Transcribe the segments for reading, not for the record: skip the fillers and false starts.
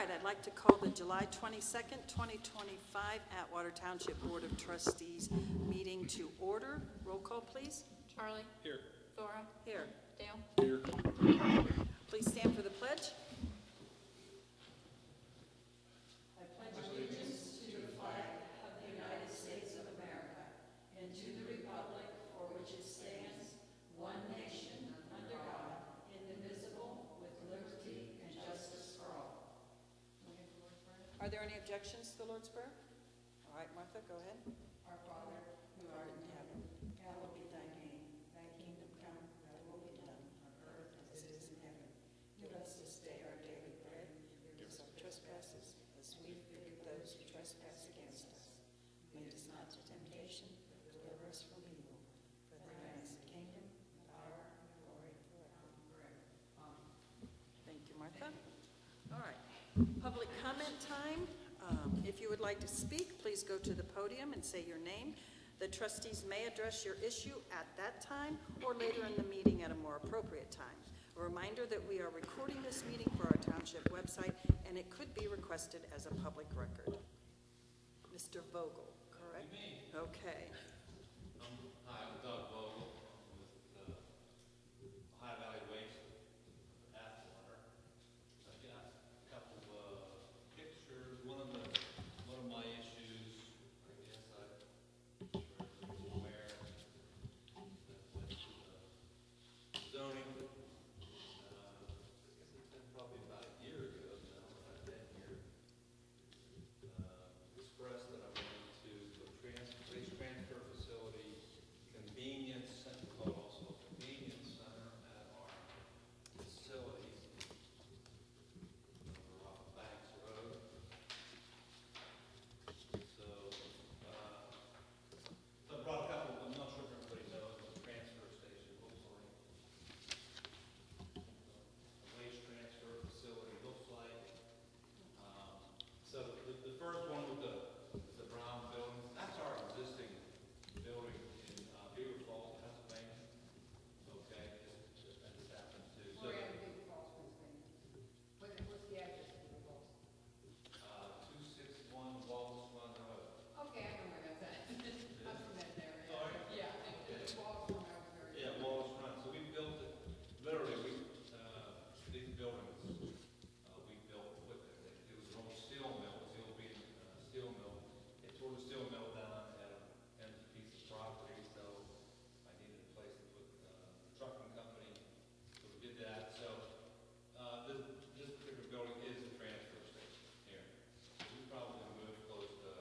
right, I'd like to call the July 22nd, 2025 Atwater Township Board of Trustees meeting to order. Roll call, please. Charlie? Here. Thora? Here. Dale? Here. Please stand for the pledge. I pledge allegiance to the flag of the United States of America and to the republic for which it stands, one nation, under God, indivisible, with liberty and justice for all. Are there any objections to the Lord's Prayer? All right, Martha, go ahead. Our Father, who art in heaven, hallowed be thy name. Thy kingdom come, thy will be done, on earth as it is in heaven. Give us this day our daily bread. Forgive us our trespasses, as we forgive those who trespass against us. Lead us not to temptation, but deliver us from evil. For thine is the kingdom, the power, and the glory forever. Amen. Thank you, Martha. All right, public comment time. If you would like to speak, please go to the podium and say your name. The trustees may address your issue at that time or later in the meeting at a more appropriate time. A reminder that we are recording this meeting for our township website, and it could be requested as a public record. Mr. Vogel, correct? Okay. Hi, I'm Doug Vogel with High Valley Waste Atwater. I've got a couple of pictures. One of my issues, I guess I'm sure everyone's aware, that went to the zoning. I guess it's been probably about a year ago now that I've been here. Expressed that I wanted to do a waste transfer facility convenience center, but also a convenience center at our facilities over off Banks Road. So I brought a couple, I'm not sure if everybody knows what the transfer station looks like. A waste transfer facility looks like. So the first one with the brown building, that's our existing building in Beaver Falls, Pennsylvania. Okay, that just happens to. So, We're in Big Falls, Pennsylvania. What's the address of Big Falls? 261 Wallace Run Road. Okay, I know where that's at. I'm from that area. Oh, are you? Yeah, it's Wallace from over there. Yeah, Wallace Run. So we built it, literally, these buildings, we built with it. It was an old steel mill, it was the old being steel mill. They tore the steel mill down at an empty piece of property, so I needed a place to put the trucking company. So we did that. So this particular building is a transfer station here. We probably moved close to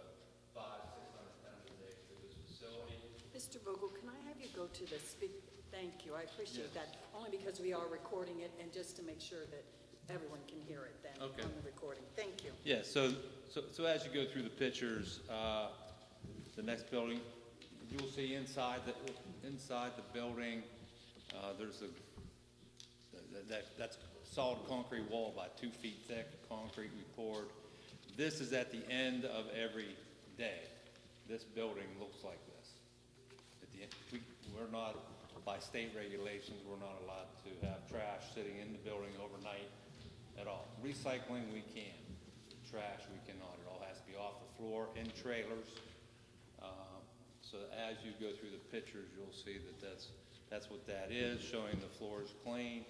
500-600 tons a day through this facility. Mr. Vogel, can I have you go to the speak? Thank you, I appreciate Yes. that, only because we are recording it and just to make sure that everyone can hear it then Okay. on the recording. Thank you. Yeah, so as you go through the pictures, the next building, you'll see inside the building, there's that's solid concrete wall about 2 feet thick, concrete we poured. This is at the end of every day. This building looks like this. At the end, we're not, by state regulations, we're not allowed to have trash sitting in the building overnight at all. Recycling, we can. Trash, we cannot. It all has to be off the floor in trailers. So as you go through the pictures, you'll see that that's what that is, showing the floor is clean.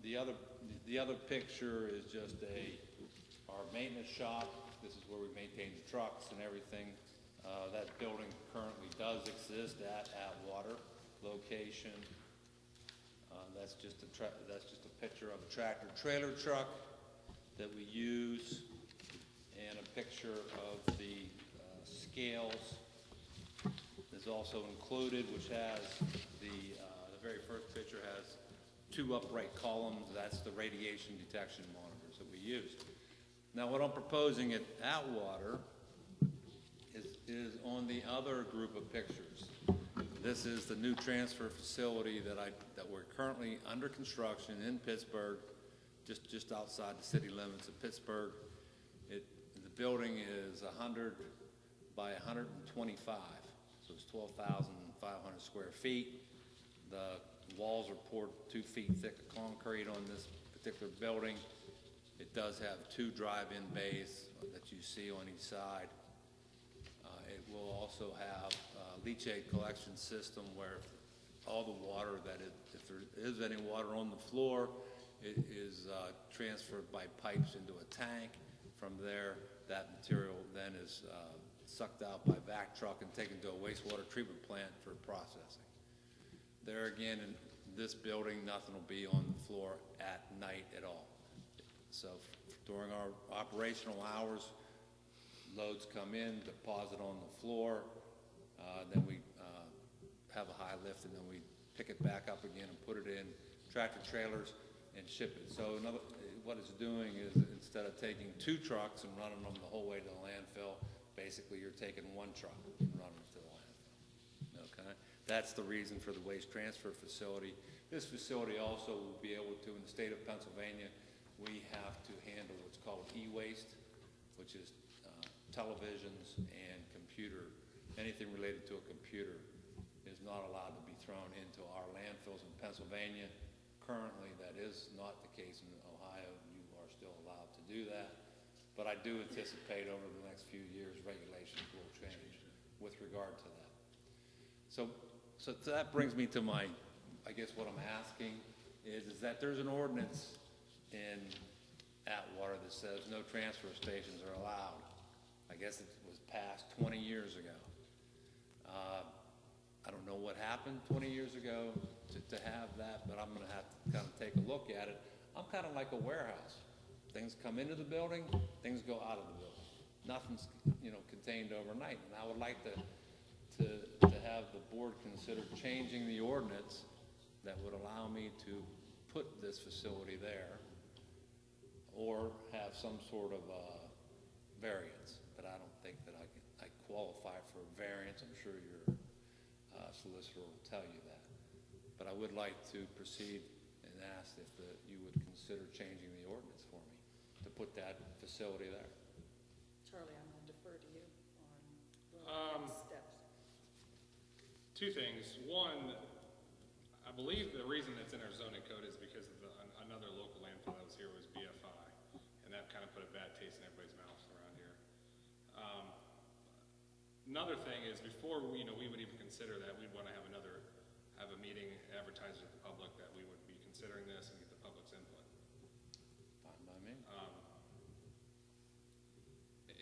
The other picture is just our maintenance shop. This is where we maintain the trucks and everything. That building currently does exist at Atwater location. That's just a picture of a tractor trailer truck that we use, and a picture of the scales is also included, which has the very first picture has 2 upright columns. That's the radiation detection monitors that we use. Now, what I'm proposing at Atwater is on the other group of pictures. This is the new transfer facility that we're currently under construction in Pittsburgh, just outside the city limits of Pittsburgh. The building is 100 by 125, so it's 12,500 square feet. The walls are poured 2 feet thick of concrete on this particular building. It does have 2 drive-in bays that you see on each side. It will also have a leachate collection system where all the water if there is any water on the floor, it is transferred by pipes into a tank. From there, that material then is sucked out by vac truck and taken to a wastewater treatment plant for processing. There again, in this building, nothing will be on the floor at night at all. So during our operational hours, loads come in, deposit on the floor, then we have a high lift, and then we pick it back up again and put it in tractor trailers and ship it. So what it's doing is, instead of taking 2 trucks and running them the whole way to the landfill, basically you're taking 1 truck and running it to the landfill. Okay? That's the reason for the waste transfer facility. This facility also will be able to, in the state of Pennsylvania, we have to handle what's called e-waste, which is televisions and anything related to a computer is not allowed to be thrown into our landfills in Pennsylvania. Currently, that is not the case in Ohio. You are still allowed to do that. But I do anticipate over the next few years, regulations will change with regard to that. So that brings me to my, I guess what I'm asking is that there's an ordinance in Atwater that says no transfer stations are allowed. I guess it was passed 20 years ago. I don't know what happened 20 years ago to have that, but I'm going to have to kind of take a look at it. I'm kind of like a warehouse. Things come into the building, things go out of the building. Nothing's, contained overnight. And I would like to have the board consider changing the ordinance that would allow me to put this facility there, or have some sort of variance. But I don't think that I qualify for a variance. I'm sure your solicitor will tell you that. But I would like to proceed and ask if you would consider changing the ordinance for me to put that facility there. Charlie, I'm going to defer to you on the next steps. 2 things. One, I believe the reason it's in our zoning code is because of another local landfill that was here was BFI, and that kind of put a bad taste in everybody's mouth around here. Another thing is, before we would even consider that, we'd want to have a meeting, advertise it to the public that we would be considering this and get the public's input. Fine by me.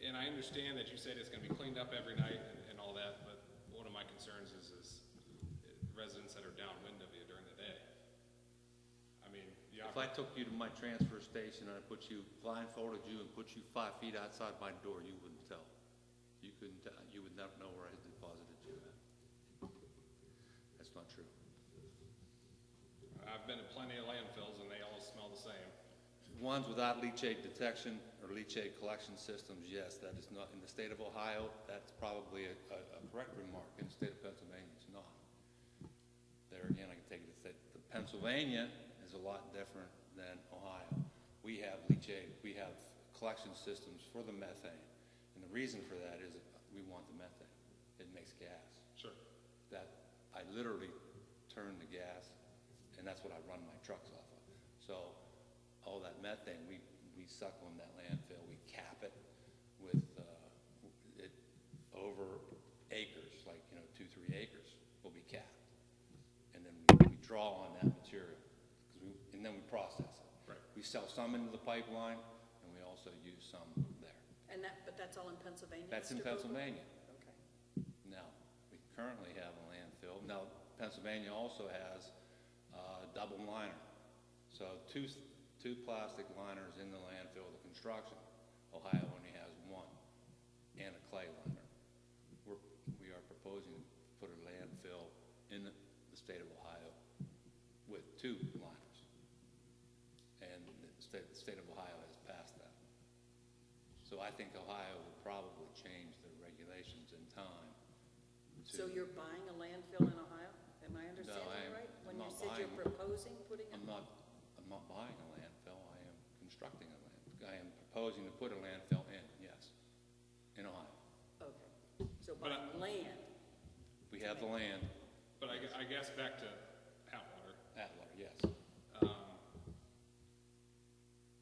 And I understand that you said it's going to be cleaned up every night and all that, but one of my concerns is residents that are downwind of you during the day. I mean, If I took you to my transfer station and I blindfolded you and put you 5 feet outside my door, you wouldn't tell. You couldn't tell. You would not know where I had deposited you at. That's not true. I've been to plenty of landfills and they all smell the same. Ones without leachate detection or leachate collection systems, yes, that is not. In the state of Ohio, that's probably a correct remark. In the state of Pennsylvania, it's not. There again, I can take it to say the Pennsylvania is a lot different than Ohio. We have leachate, we have collection systems for the methane. And the reason for that is we want the methane. It makes gas. Sure. That I literally turn the gas, and that's what I run my trucks off of. So all that methane, we suck on that landfill. We cap it with it over acres, like 2-3 acres will be capped, and then we draw on that material, and then we process it. Right. We sell some into the pipeline, and we also use some there. But that's all in Pennsylvania? That's in Mr. Booker? Pennsylvania. Okay. Now, we currently have a landfill. Now, Pennsylvania also has a double liner. So two plastic liners in the landfill of the construction. Ohio only has 1, and a clay liner. We are proposing to put a landfill in the state of Ohio with 2 liners. And the state of Ohio has passed that. So I think Ohio will probably change their regulations in time. So you're buying a landfill in Ohio? Am I understanding right? When you said you're proposing putting it? I'm not buying a landfill. I am constructing a landfill. I am proposing to put a landfill in, yes, in Ohio. Okay. So buying land? We have the land. But I guess back to Atwater. Atwater, yes.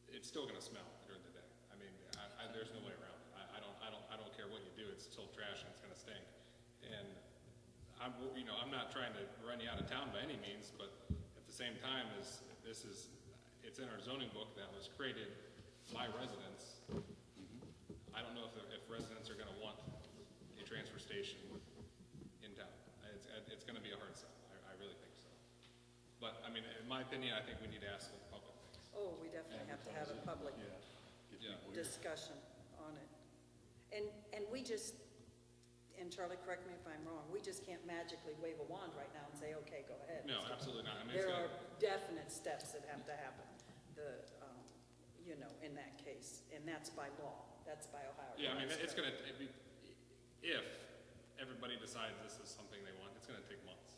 It's still gonna smell during the day. I mean, there's no way around it. I don't care what you do, it's still trash and it's gonna stink. And I'm not trying to run you out of town by any means, but at the same time, it's in our zoning book that was created by residents. I don't know if residents are gonna want a transfer station in town. It's gonna be a hard sell, I really think so. But, I mean, in my opinion, I think we need to ask what the public thinks. Oh, we definitely have to have a public Yeah. discussion on it. And we just, and Charlie, correct me if I'm wrong, we just can't magically wave a wand right now and say, okay, go ahead. No, absolutely not. I mean, it's There gonna, are definite steps that have to happen, in that case, and that's by law, that's by Ohio. yeah, I mean, Revised it's Code. if everybody decides this is something they want, it's gonna take months.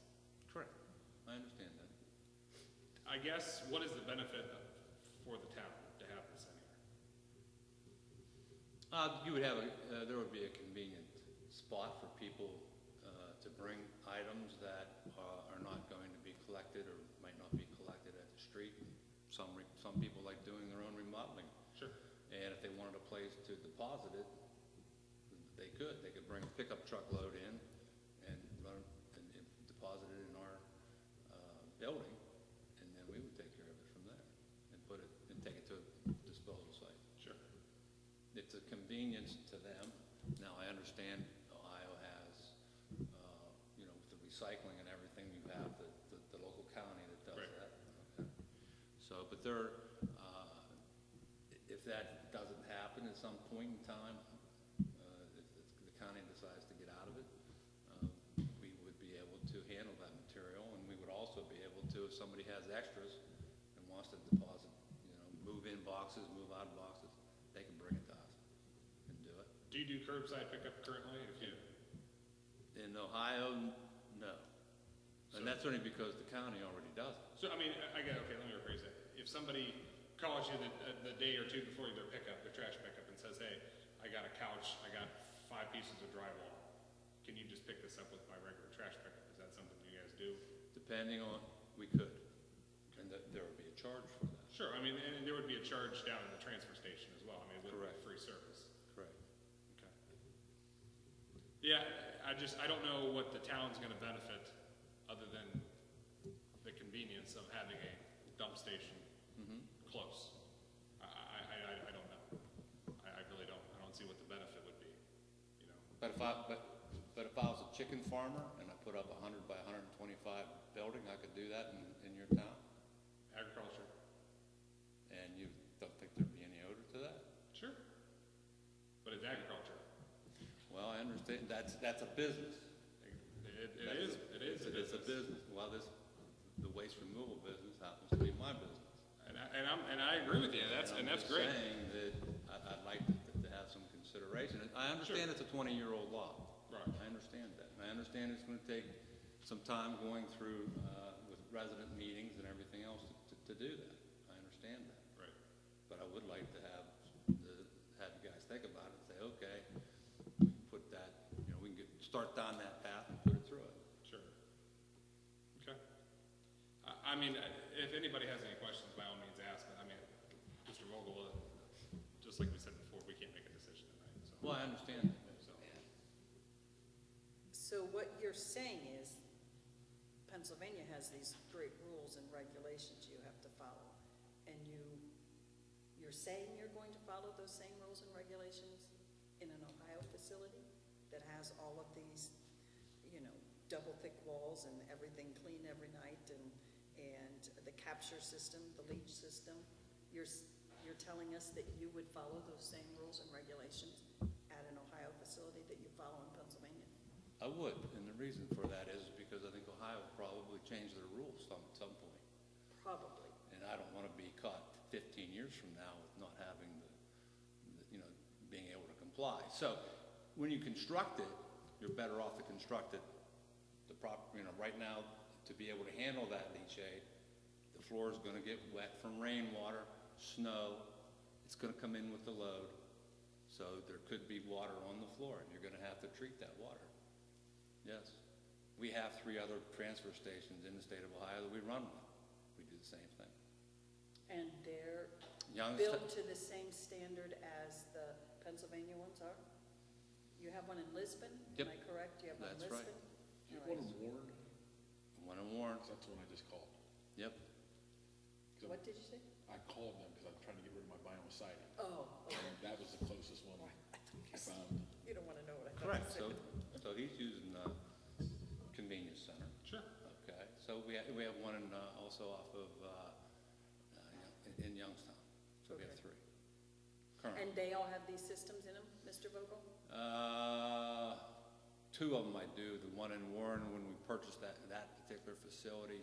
Correct. I understand that. I guess, what is the benefit for the town to have this in here? You would have, there would be a convenient spot for people to bring items that are not going to be collected or might not be collected at the street. Some people like doing their own remodeling. Sure. And if they wanted a place to deposit it, they could. They could bring a pickup truck load in and deposit it in our building, and then we would take care of it from there and take it to a disposal site. Sure. It's a convenience to them. Now, I understand Ohio has, with the recycling and everything, you have the local county that does Right. that. Okay. So, but if that doesn't happen at some point in time, if the county decides to get out of it, we would be able to handle that material, and we would also be able to, if somebody has extras and wants to deposit, move in boxes, move out boxes, they can bring it to us and do it. Do you do curbside pickup currently? If you, In Ohio, no. So- And that's only because the county already does it. so, I mean, okay, let me rephrase it. If somebody calls you the day or two before their pickup, their trash pickup, and says, hey, I got a couch, I got 5 pieces of drywall, can you just pick this up with my regular trash pickup? Is that something you guys do? Depending on, we could. And there would be a charge for that. Sure, I mean, and there would be a charge down at the transfer station as well, I mean, with Correct. free service. Correct. Okay. Yeah, I don't know what the town's gonna benefit other than the convenience of having a dump station close. I don't know. I really don't. I don't see what the benefit would be, But if I was a chicken farmer and I put up a 100 by 125 building, I could do that in your town? Agriculture, And you don't think there'd be any odor to that? sure. But it's agriculture. Well, I understand, that's a business. It is. It is a business. Well, the waste removal business happens to be my business. And I agree with you, and that's I'm just great. saying that I'd like to have some consideration. And I understand it's a 20-year-old law. Right. I understand that. And I understand it's going to take some time going through with resident meetings and everything else to do that. I understand that. Right. But I would like to have you guys think about it and say, okay, we can put that, we can start down that path and put it through it. Sure. Okay. I mean, if anybody has any questions, by all means ask, but I mean, Mr. Vogel, just like we said before, we can't make a decision tonight, so. Well, I understand that. So, So what you're saying is Pennsylvania has these great rules and regulations you have to follow, and you're saying you're going to follow those same rules and regulations in an Ohio facility that has all of these, double thick walls and everything clean every night and the capture system, the leach system? You're telling us that you would follow those same rules and regulations at an Ohio facility that you follow in Pennsylvania? I would, and the reason for that is because I think Ohio will probably change their rules at some point. Probably. And I don't want to be caught 15 years from now with not having being able to comply. So when you construct it, you're better off to construct it right now to be able to handle that leachate. The floor is going to get wet from rainwater, snow. It's going to come in with the load. So there could be water on the floor, and you're going to have to treat that water. Yes. We have 3 other transfer stations in the state of Ohio that we run with. We do the same thing. And they're Youngstown, built to the same standard as the Pennsylvania ones are? You have one in Lisbon? Yep. Am I correct? You have one in That's right. Lisbon? You All want right. them warned? one in Warren, That's the one I just called. yep. What did you say? I called them because I'm trying to get rid of my vinyl siding. Oh, okay. And that was the closest one I found. You don't want to know what I thought. Correct, so he's using the convenience center. Sure. Okay, so we have one in, also off of, in Youngstown, so we have Okay. 3. Currently. And they all have these systems in them, Mr. Vogel? 2 of them I do, the one in Warren, when we purchased that particular facility,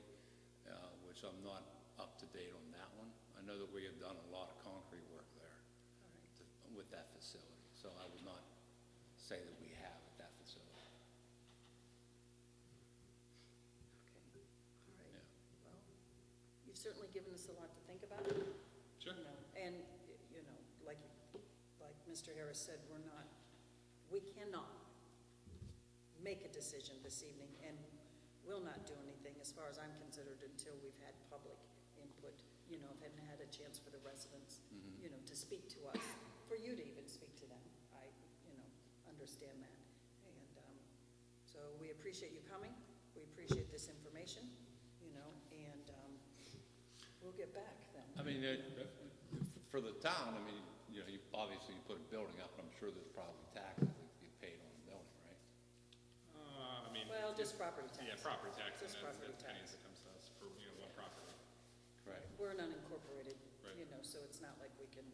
which I'm not up to date on that one. I know that we have done a lot of concrete work there with that facility, so I would not say that we have at that facility. Okay, all right. Yeah. Well, you've certainly given us a lot to think about. Sure. You know, and, like Mr. Harris said, we cannot make a decision this evening, and will not do anything, as far as I'm considered, until we've had public input, and had a chance for the residents, to speak to us, for you to even speak to them. I, understand that. And, so we appreciate you coming, we appreciate this information, and, we'll get back then. I mean, for the town, I mean, you obviously you put a building up, and I'm sure there's probably taxes that get paid on the building, right? I mean. Well, just property tax. Yeah, property tax, and Just that's property pennies tax. that comes to us for, one property. Right. We're an unincorporated, Right. so it's not like we can,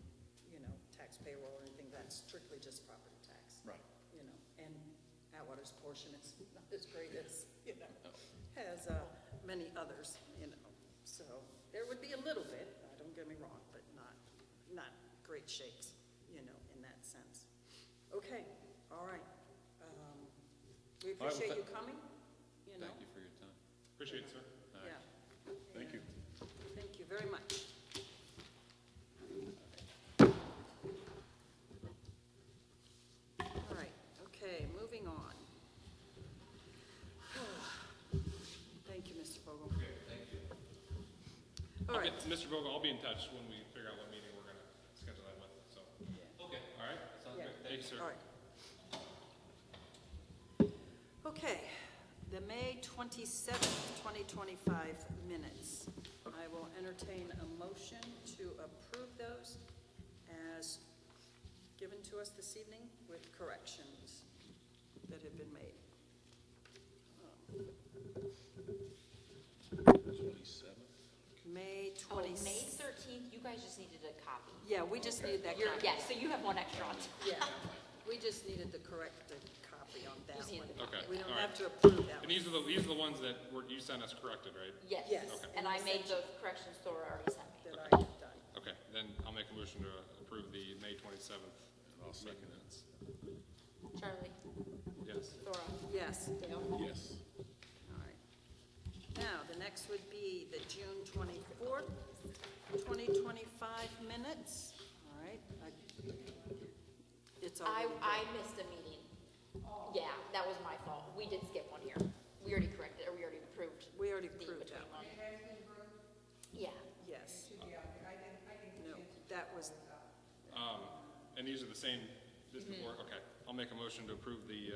tax payroll or anything, that's strictly just property tax. Right. And Atwater's portion is not as great as, No. as many others, so there would be a little bit, don't get me wrong, but not great shakes, in that sense. Okay, all right. We All right, well, appreciate you coming, Thank you for your time. Appreciate it, sir. All right. Yeah. Thank you. Thank you very much. All right, okay, moving on. Thank you, Mr. Vogel. Thank you. All right, Mr. Vogel, I'll be in touch when we figure out what meeting we're gonna schedule that with, so. Okay. All right? Sounds Yeah. good. Thank you, sir. all right. Okay, the May 27th, 2025 minutes. I will entertain a motion to approve those as given to us this evening with corrections that have been made. 27th? May Oh, 20. May 13th, you guys just needed a copy. Yeah, we just needed that copy. Yeah, so you have one extra on. Yeah, we just needed the corrected copy on that Just needed one. the Okay, We don't all have right. to approve that And one. these are the ones that you sent us corrected, right? Yes. Yes. Okay. And I made those corrections Thora already sent me. That I have done. Okay, then I'll make a motion to approve the May 27th And I'll second meeting it. minutes. Charlie, Yes. Thora, Yes. Dale. Yes. All right. Now, the next would be the June 24th, 2025 minutes. All right. It's already I done. missed a meeting. Yeah, that was my fault. We did skip one here. We already corrected, or we already approved. We already the approved in-between that one. one. Yeah. Yes. No, that was, And these are the same, this before, okay. I'll make a motion to approve the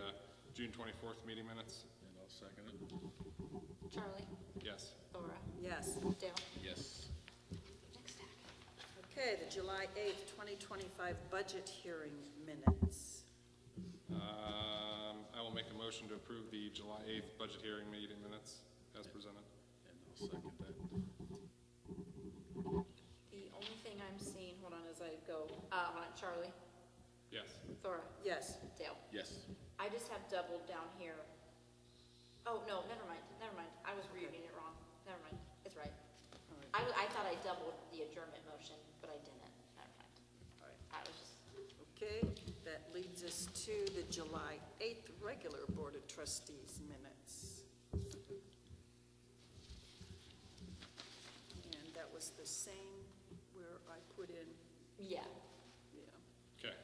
June 24th meeting minutes. And I'll second it. Charlie, Yes. Thora, yes. Dale. Yes. Next stack. Okay, the July 8th, 2025 budget hearing minutes. I will make a motion to approve the July 8th budget hearing meeting minutes as presented. And I'll second that. The only thing I'm seeing, hold on as I go, hold on, Charlie, Yes. Thora, Yes. Dale. Yes. I just have doubled down here. Oh, no, never mind. I was reading it wrong. Never mind, it's right. All right. I thought I doubled the adjournment motion, but I didn't. Never mind. All right. I was just, Okay, that leads us to the July 8th regular Board of Trustees minutes. And that was the same where I put in, yeah. yeah, Okay.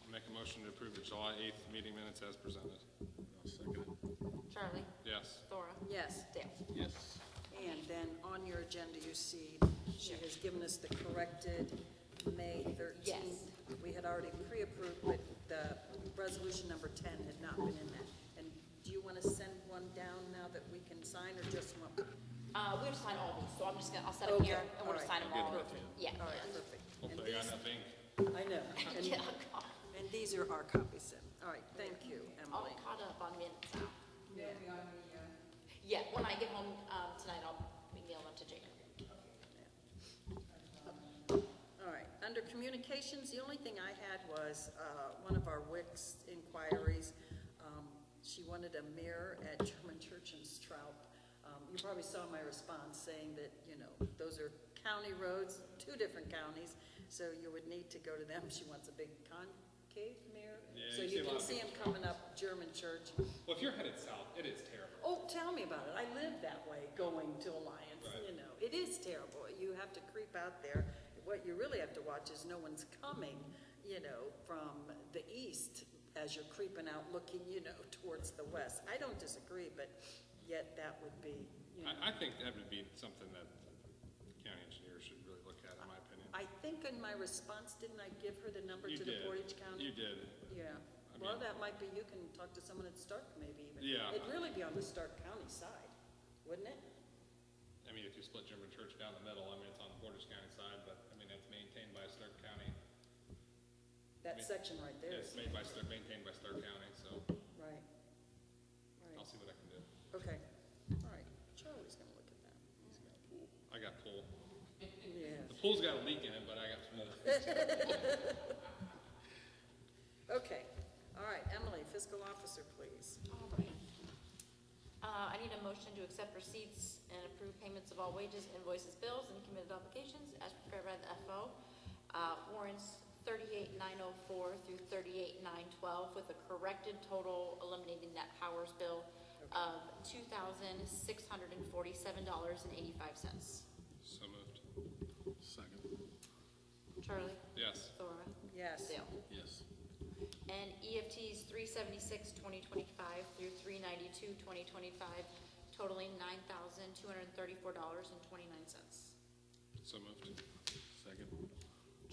I'll make a motion to approve the July 8th meeting minutes as presented. And I'll second it. Charlie, Yes. Thora, yes. Dale. Yes. And then on your agenda, you see, she has given us the corrected May 13th. Yes. We had already pre-approved, but the resolution number 10 had not been in that. And do you want to send one down now that we can sign, or just one? We have to sign all these, so I'm just gonna, I'll set them Okay, here, and we'll just all sign right, them all. perfect. Yeah. All right, perfect. And Hopefully I got these, enough ink. I know. And- Yeah, God. And these are our copies then. All right, thank you, All Emily. caught up on minutes now. They'll be on the, Yeah, when I get home, tonight, I'll email them to Jacob. All right, under communications, the only thing I had was one of our Wix inquiries. She wanted a mirror at German Church in Straub. You probably saw my response saying that, you know, those are county roads, 2 different counties, so you would need to go to them. She wants a big concave mirror. Yeah, So you see you a lot can of see them coming up German Church. Well, if you're headed south, it is terrible. Oh, tell me about it. I live that way going to Alliance, Right. you know. It is terrible. You have to creep out there. What you really have to watch is no one's coming, you know, from the east as you're creeping out looking, you know, towards the west. I don't disagree, but yet that would be, you know. I think that would be something that the county engineer should really look at, in my opinion. I think in my response, didn't I give her the number You to the did. Portage County? You did. Yeah. I Well, mean- that might be, you can talk to someone at Stark maybe even. Yeah. It'd really be on the Stark County side, wouldn't it? I mean, if you split German Church down the middle, I mean, it's on the Portage County side, but, I mean, it's maintained by Stark County. That Me- section right there It's is, maintained by Stark County, so right. I'll Right, see what I can do. okay. All right, Charlie's gonna look at that. I got pool. Yeah. The pool's got a leak in it, but I got pool. Okay, all right, Emily, fiscal officer, please. All right. I need a motion to accept receipts and approve payments of all wages, invoices, bills, and committed obligations as prepared by the FO. Warrants 38,904 through 38,912 with a corrected total eliminating that Powers bill of $2,647.85. So moved. Second. Charlie? Yes. Thora? Yes. Dale? Yes. And EFTs 376, 2025 through 392, 2025, totaling $9,234.29. So moved. Second.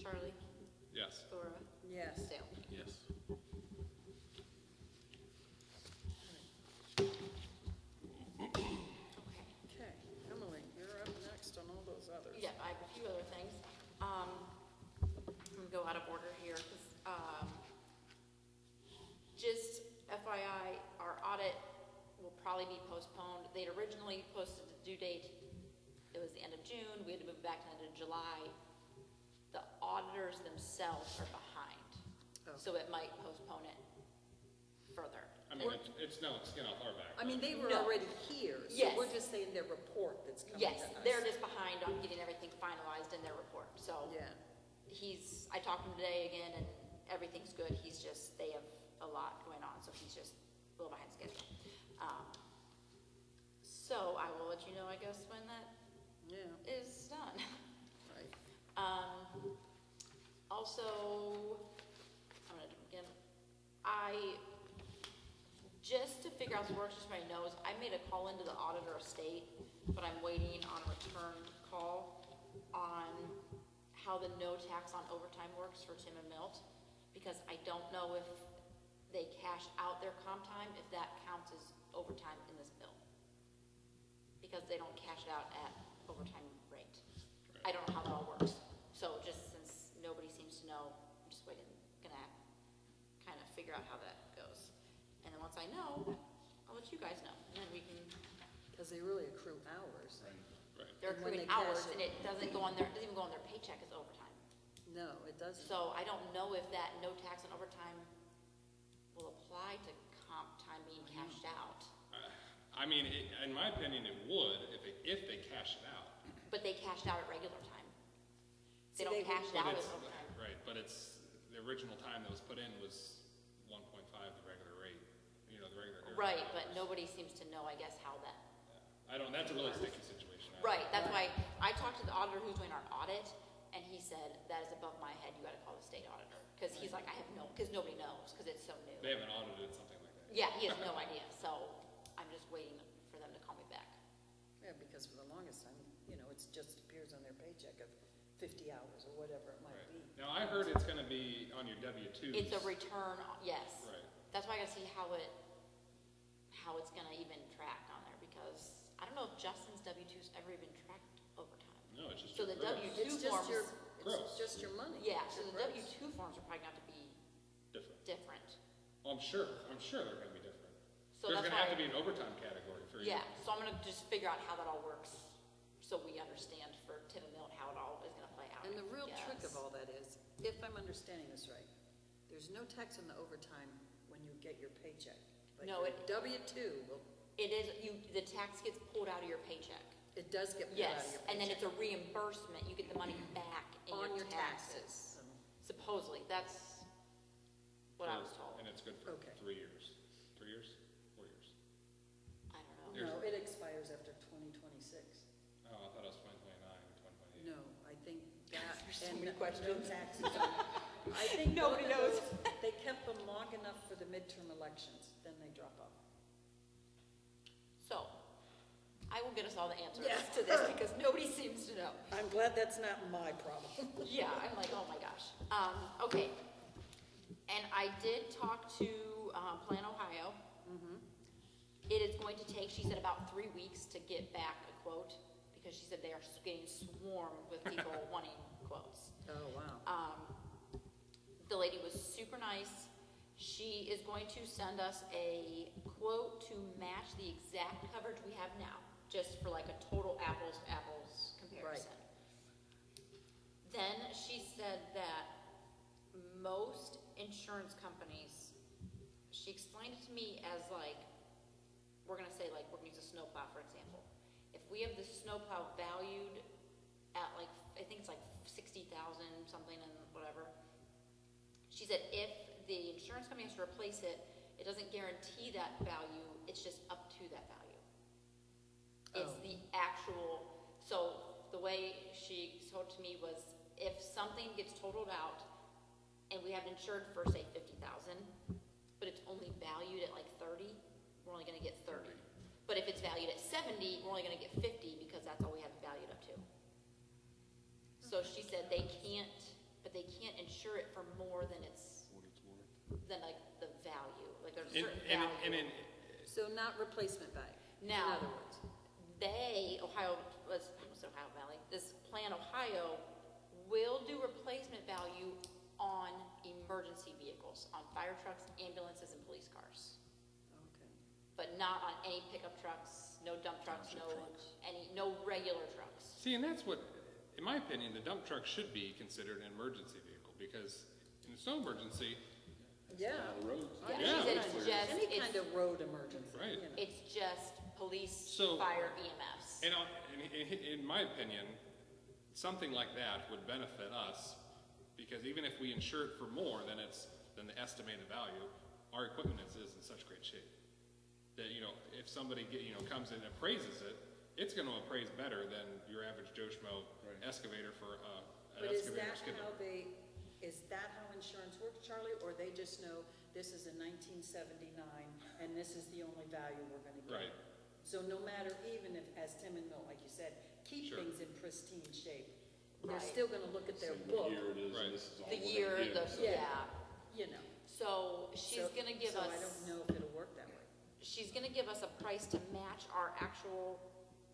Charlie? Yes. Thora? Yes. Dale? Yes. Okay. Okay, Emily, you're up next on all those others. Yeah, I have a few other things. I'm gonna go out of order here, 'cause, just FYI, our audit will probably be postponed. They'd originally posted the due date, it was the end of June, we had to move it back to the end of July. The auditors themselves are behind, Oh. so it might postpone it further. I mean, it's no skin off our back. I mean, they were No. already here, so Yes. we're just saying their report that's coming to us. Yes, they're just behind on getting everything finalized in their report, so. Yeah, I talked to him today again, and everything's good, they have a lot going on, so he's just a little behind schedule. So I will let you know, I guess, when that yeah, is done. right. Also, I'm gonna do it again, just to figure out the works, just so everybody knows, I made a call into the auditor of state, but I'm waiting on a return call on how the no tax on overtime works for Tim and Milt, because I don't know if they cash out their comp time, if that counts as overtime in this bill. Because they don't cash it out at overtime rate. I don't know how that all works. So just since nobody seems to know, I'm just waiting, gonna kind of figure out how that goes. And then once I know, I'll let you guys know, and then we can, Because they really accrue hours. Right. they're And when accruing they cash hours, it. and it doesn't go on their, it doesn't even go on their paycheck as overtime. No, it doesn't. So I don't know if that no tax on overtime will apply to comp time being cashed out. I mean, in my opinion, it would if they cash it out. But they cashed out at regular time. See, They don't they cash it But out as it's, overtime. right, but it's, the original time that was put in was 1.5 the regular rate, the regular. Right, but nobody seems to know, I guess, how that. That's a really sticky situation. Right, that's why I talked to the auditor who's doing our audit, and he said, that is above my head, you gotta call the state auditor. Because he's like, because nobody knows, because it's so new. They haven't audited something like that. Yeah, he has no idea, so I'm just waiting for them to call me back. Yeah, because for the longest time, it just appears on their paycheck of 50 hours or whatever it might Right. be. Now, I heard it's gonna be on your W-2s. It's a return, yes. Right. That's why I gotta see how it's gonna even track on there, because I don't know if Justin's W-2's ever even tracked overtime. No, it's just So your the gross. W-2 It's just forms, your, Gross. it's just your money. yeah, It's so your the gross. W-2 forms are probably gonna have to be Different. different. Oh, I'm sure they're gonna be different. So There's that's gonna have why- to be an overtime category for you. Yeah, so I'm gonna just figure out how that all works, so we understand for Tim and Milton how it all is gonna play out. And the real trick Yes. of all that is, if I'm understanding this right, there's no tax on the overtime when you get your paycheck. But No, your it- W-2, well, It is, the tax gets pulled out of your paycheck. it does get pulled out of Yes, your paycheck. and then it's a reimbursement, you get the money back in On your your taxes. taxes. Supposedly, that's what I was told. And it's good for Okay. 3 years. 3 years? 4 years? I don't know. There's- No, it expires after 2026. Oh, I thought it was 2029 or 2028. No, I think that. There's so and many no questions. taxes on it. I think Nobody both of knows. those, they kept them long enough for the midterm elections, then they drop off. So, I will get us all the answers Yeah. to this, because nobody seems to know. I'm glad that's not my problem. Yeah, I'm like, oh my gosh. Okay. And I did talk to Plan Ohio. It is going to take, she said, about 3 weeks to get back a quote, because she said they are getting swarmed with people wanting quotes. Oh, wow. The lady was super nice. She is going to send us a quote to match the exact coverage we have now, just for like a total apples to apples comparison. Then she said that most insurance companies, she explained it to me as like, we're gonna say like, we're gonna use a snowplow, for example. If we have the snowplow valued at like, I think it's like 60,000 something and whatever. She said if the insurance company has to replace it, it doesn't guarantee that value, it's just up to that value. It's Oh. the actual, so the way she told to me was, if something gets totaled out, and we have it insured for, say, 50,000, but it's only valued at like 30, we're only gonna get 30. But if it's valued at 70, we're only gonna get 50, because that's all we have it valued up to. So she said they can't, but they can't insure it for more than it's, What it's worth. than like the value, like there's a And, certain and, value. and, So not replacement value, in Now- other words. Ohio was Ohio Valley, this Plan Ohio will do replacement value on emergency vehicles, on fire trucks, ambulances, and police cars. Okay. But not on any pickup trucks, no dump trucks, no regular trucks. see, and that's what, in my opinion, the dump truck should be considered an emergency vehicle, because in a snow emergency, Yeah. On the roads. Yeah, Yeah. she said it's just, Any kind it's, of road emergency, Right. you know. it's just police, So- fire, EMS. and in my opinion, something like that would benefit us, because even if we insure it for more than the estimated value, our equipment is in such great shape that, if somebody comes in and appraises it, it's gonna appraise better than your average Joe Schmo Right. excavator for an But is excavator that skid how loader. is that how insurance works, Charlie? Or they just know this is a 1979 and this is the only value we're gonna get? Right. So no matter, even if, as Tim and Milt, like you said, keep Sure. things in pristine shape, they're Right. still gonna look at their Say book, what year it is, Right. and this is all The we're year, gonna give, so- yeah. you know. So she's So- gonna give So us. I don't know if it'll work that way. She's gonna give us a price to match our actual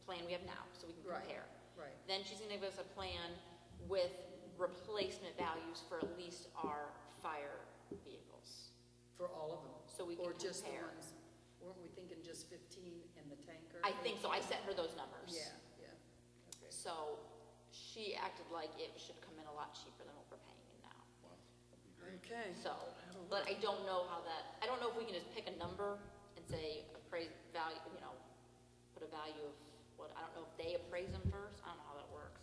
plan we have now, so we can Right, compare. right. Then she's gonna give us a plan with replacement values for at least our fire vehicles. For all of them? So we Or can just the compare. ones, weren't we thinking just 15 in the tanker? I think so, I sent her those numbers. Yeah, yeah, okay. So she acted like it should come in a lot cheaper than what we're paying now. Wow, that'd be great. Okay. So, but I don't know how that, I don't know if we can just pick a number and say appraise value, put a value of what, I don't know if they appraise them first, I don't know how that works.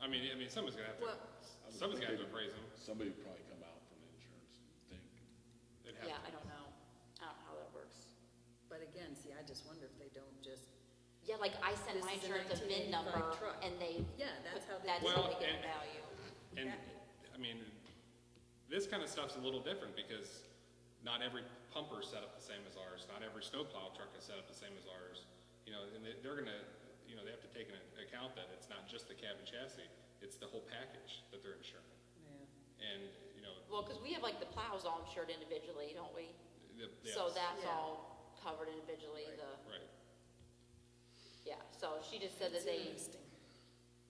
I mean, somebody's gonna have Well- somebody's gonna have to appraise them. Somebody would probably come out from the insurance thing. They'd have Yeah, to. I don't know how that works. But again, see, I just wonder if they don't just, Yeah, like I sent This my is a insurance a VIN 1985 number truck. and they. Yeah, that's how they That's do how it. they get And- the value. And, I mean, this kind of stuff's a little different, because not every pumper's set up the same as ours, not every snowplow truck is set up the same as ours. And they're gonna, they have to take into account that it's not just the cab and chassis, it's the whole package that they're insuring. yeah. Well, because we have like the plows all insured individually, don't we? So Yes. that's Yeah. all covered individually, Right. yeah, so she just said that It's they, interesting.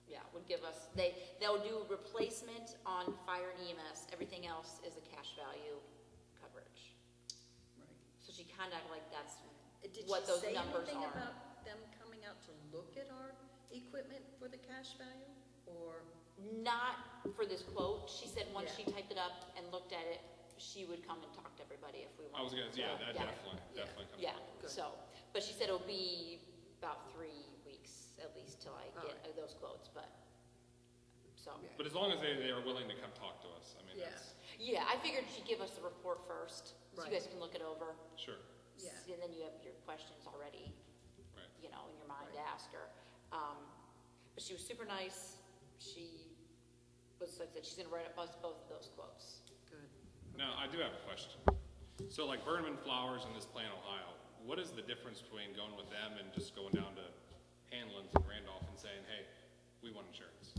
yeah, would give us, they'll do replacement on fire and EMS, everything else is a cash value coverage. Right. So she kind of like, that's Did what she those say numbers anything are. about them coming out to look at our equipment for the cash value? Or, Not for this quote, she said once Yeah. she typed it up and looked at it, she would come and talk to everybody if we wanted. I was gonna, yeah, that Yeah. definitely comes. Yeah, Good. so, but she said it'll be about 3 weeks at least till I All get right. those quotes, but, so. Yeah. But as long as they are willing to come talk to us, I mean, Yeah. that's, Yeah, I figured she'd give us the report first, so Right. you guys can look it over. sure, Yeah. And then you have your questions already, right. you know, in your mind to Right. ask her. But she was super nice. She was like that she's gonna write up us both of those quotes. good. Now, I do have a question. So like Burnham Flowers and this Plant Ohio, what is the difference between going with them and just going down to Hanlon's and Randolph and saying, hey, we want insurance?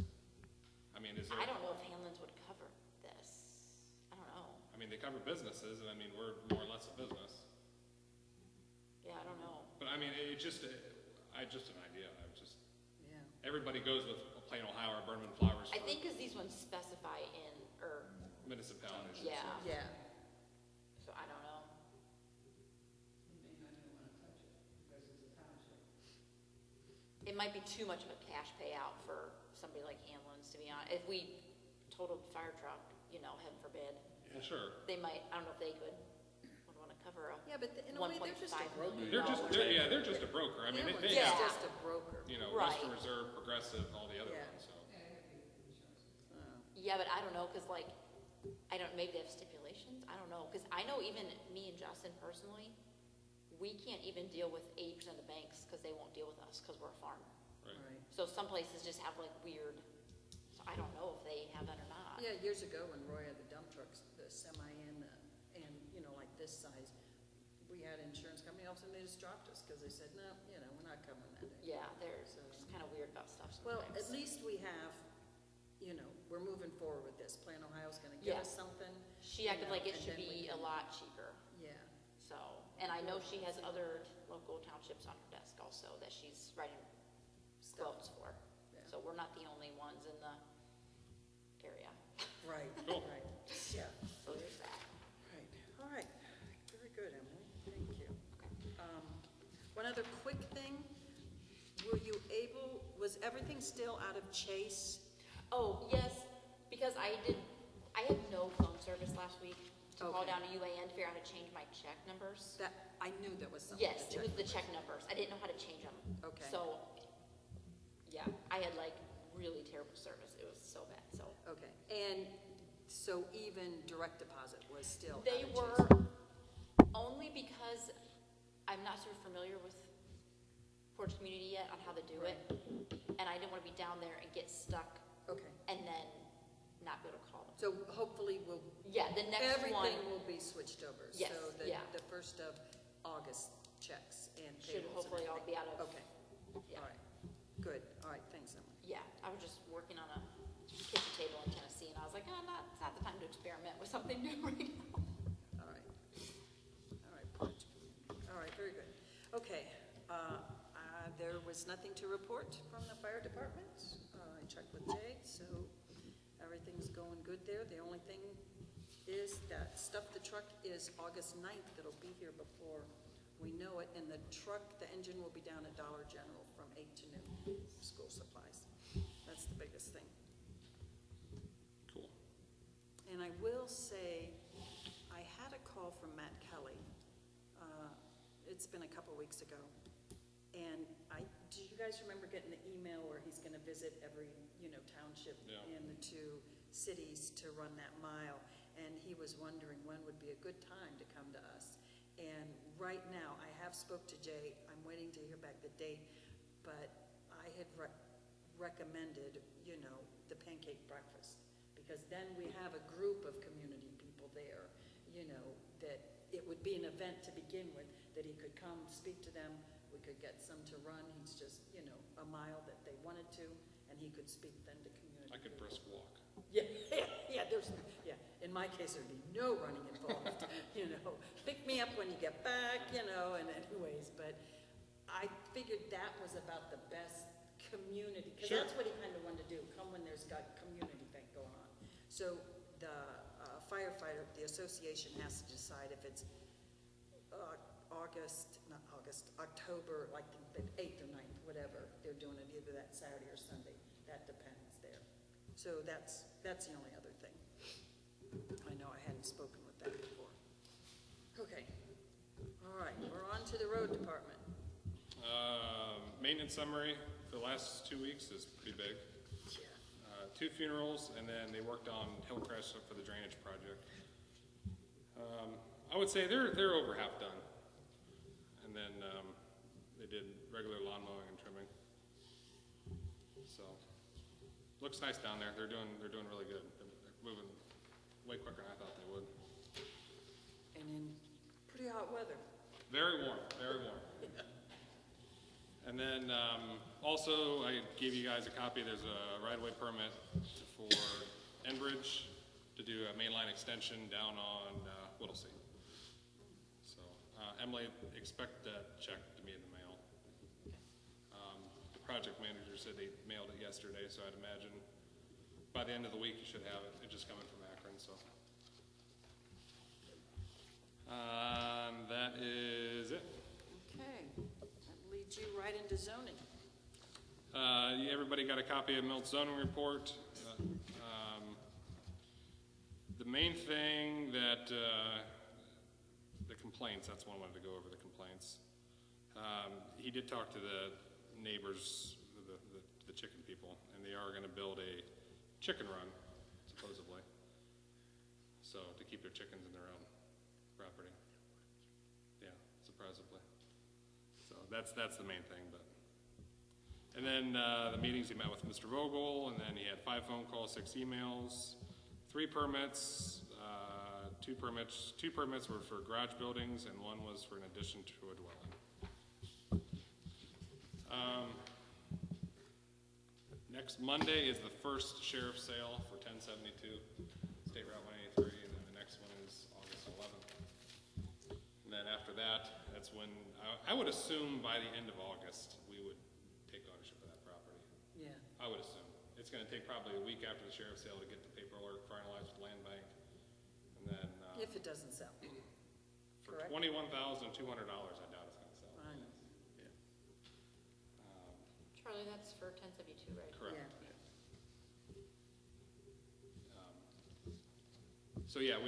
I mean, is there? I don't know if Hanlon's would cover this. I don't know. I mean, they cover businesses, and I mean, we're more or less a business. Yeah, I don't know. But I mean, just an idea. Yeah. Everybody goes with Plain Ohio or Burnham Flowers I for think because these ones specify in, or, municipalities. yeah, Yeah. so I don't know. It might be too much of a cash payout for somebody like Hanlon's, to be honest. If we totaled the fire truck, you know, heaven forbid, Well, sure. they might, I don't know if they would want to cover a Yeah, but in a way, they're just a 1.5 broker. million They're just a broker. I mean, they Yeah. have, Just a broker. you know, Right. Western Reserve, Progressive, all the other Yeah. ones, so. Yeah, but I don't know, because like, I don't, maybe they have stipulations, I don't know, because I know even me and Justin personally, we can't even deal with 80% of the banks, because they won't deal with us, because we're a farmer. Right. So some places just have like weird, so I don't know if they have that or not. Yeah, years ago when Roy had the dump trucks, the semi and, you know, like this size, we had an insurance company, all of a sudden they just dropped us because they said, no, you know, we're not covering that. Yeah, they're So- just kind of weird about stuff Well, sometimes. at least we have, you know, we're moving forward with this. Plan Ohio's gonna give Yeah. us something. She you acted know, like it and should then we be a can- lot cheaper, Yeah, so, and I know she has other local townships on her desk also that she's writing quotes for. Yeah. So we're not the only ones in the area, right, Cool. right, yeah, so there's that. right. All right, very good, Emily, thank you. One other quick thing, was everything still out of Chase? Oh, yes, because I had no phone service last week to call Okay. down to UAN to figure out how to change my check numbers. That, I knew there was something to Yes, it check. was the check numbers. I didn't know how to change them. Okay. So, yeah, I had like really terrible service. It was so bad, so. Okay, and so even direct deposit was still out They of were, Chase? only because I'm not super familiar with Portage Community yet on how to do it. And I didn't want to be down there and get stuck Okay, and then not be able to call them. so hopefully we'll, Yeah, the next one everything will be switched over. Yes, So yeah. the 1st of August checks and should payrolls and hopefully all everything. be out of. Okay, Yeah. all right, good, all right, thanks, Emily. Yeah, I was just working on a kitchen table in Tennessee, and I was like, oh, it's not the time to experiment with something new right now. All right. All right, Portage. All right, very good. Okay, there was nothing to report from the fire department. I checked with Jay, so everything's going good there. The only thing is that Stuff the Truck is August 9th. It'll be here before we know it, and the truck, the engine will be down at Dollar General from 8 to noon, school supplies. That's the biggest thing. Cool. And I will say, I had a call from Matt Kelly. It's been a couple weeks ago. And do you guys remember getting the email where he's gonna visit every, township Yeah. in the 2 cities to run that mile? And he was wondering when would be a good time to come to us. And right now, I have spoke to Jay. I'm waiting to hear back the date, but I had recommended, the pancake breakfast. Because then we have a group of community people there, that it would be an event to begin with, that he could come, speak to them, we could get some to run, he's just, a mile that they wanted to, and he could speak then to community. Like a brisk walk. Yeah, yeah, in my my case, there'd be no running involved, you know. Pick me up when you get back, you know, and anyways, but I figured that was about the best community, because Sure. that's what he kind of wanted to do, come when there's got community thing going on. So the firefighter, the association has to decide if it's October, like the 8th or 9th, whatever, they're doing it either that Saturday or Sunday, that depends there. So that's the only other thing. I know I hadn't spoken with that before. Okay, all right, we're on to the road department. Maintenance summary for the last 2 weeks is pretty big. Yeah. 2 funerals, and then they worked on Hillcrest for the drainage project. I would say they're over half done. And then they did regular lawn mowing and trimming. So looks nice down there. They're doing really good. They're moving way quicker than I thought they would. And in pretty hot weather. Very warm, very warm. And then also, I gave you guys a copy. There's a right-of-way permit for Enbridge to do a mainline extension down on Whittlesey. So Emily, expect that check to be in the mail. The project manager said they mailed it yesterday, so I'd imagine by the end of the week you should have it. It's just coming from Akron, so. That is it. Okay, that leads you right into zoning. Everybody got a copy of Milt's zoning report. The main thing that, the complaints, that's one I wanted to go over, the complaints. He did talk to the neighbors, the chicken people, and they are gonna build a chicken run, supposedly. So, to keep their chickens in their own property. Yeah, supposedly. So, that's the main thing, but. And then, the meetings, he met with Mr. Vogel, and then he had 5 phone calls, 6 emails, 3 permits, 2 permits. 2 permits were for garage buildings, and 1 was for an addition to a dwelling. Next Monday is the first sheriff's sale for 1072 State Route 183, and then the next one is August 11th. And then after that, that's when, I would assume by the end of August, we would take ownership of that property. Yeah. I would assume. It's gonna take probably a week after the sheriff's sale to get the paperwork finalized with Land Bank. And then, If it doesn't sell. for correct. $21,200, I doubt it's gonna sell. I know. Charlie, that's for 1072, right? Correct. Yeah. So yeah,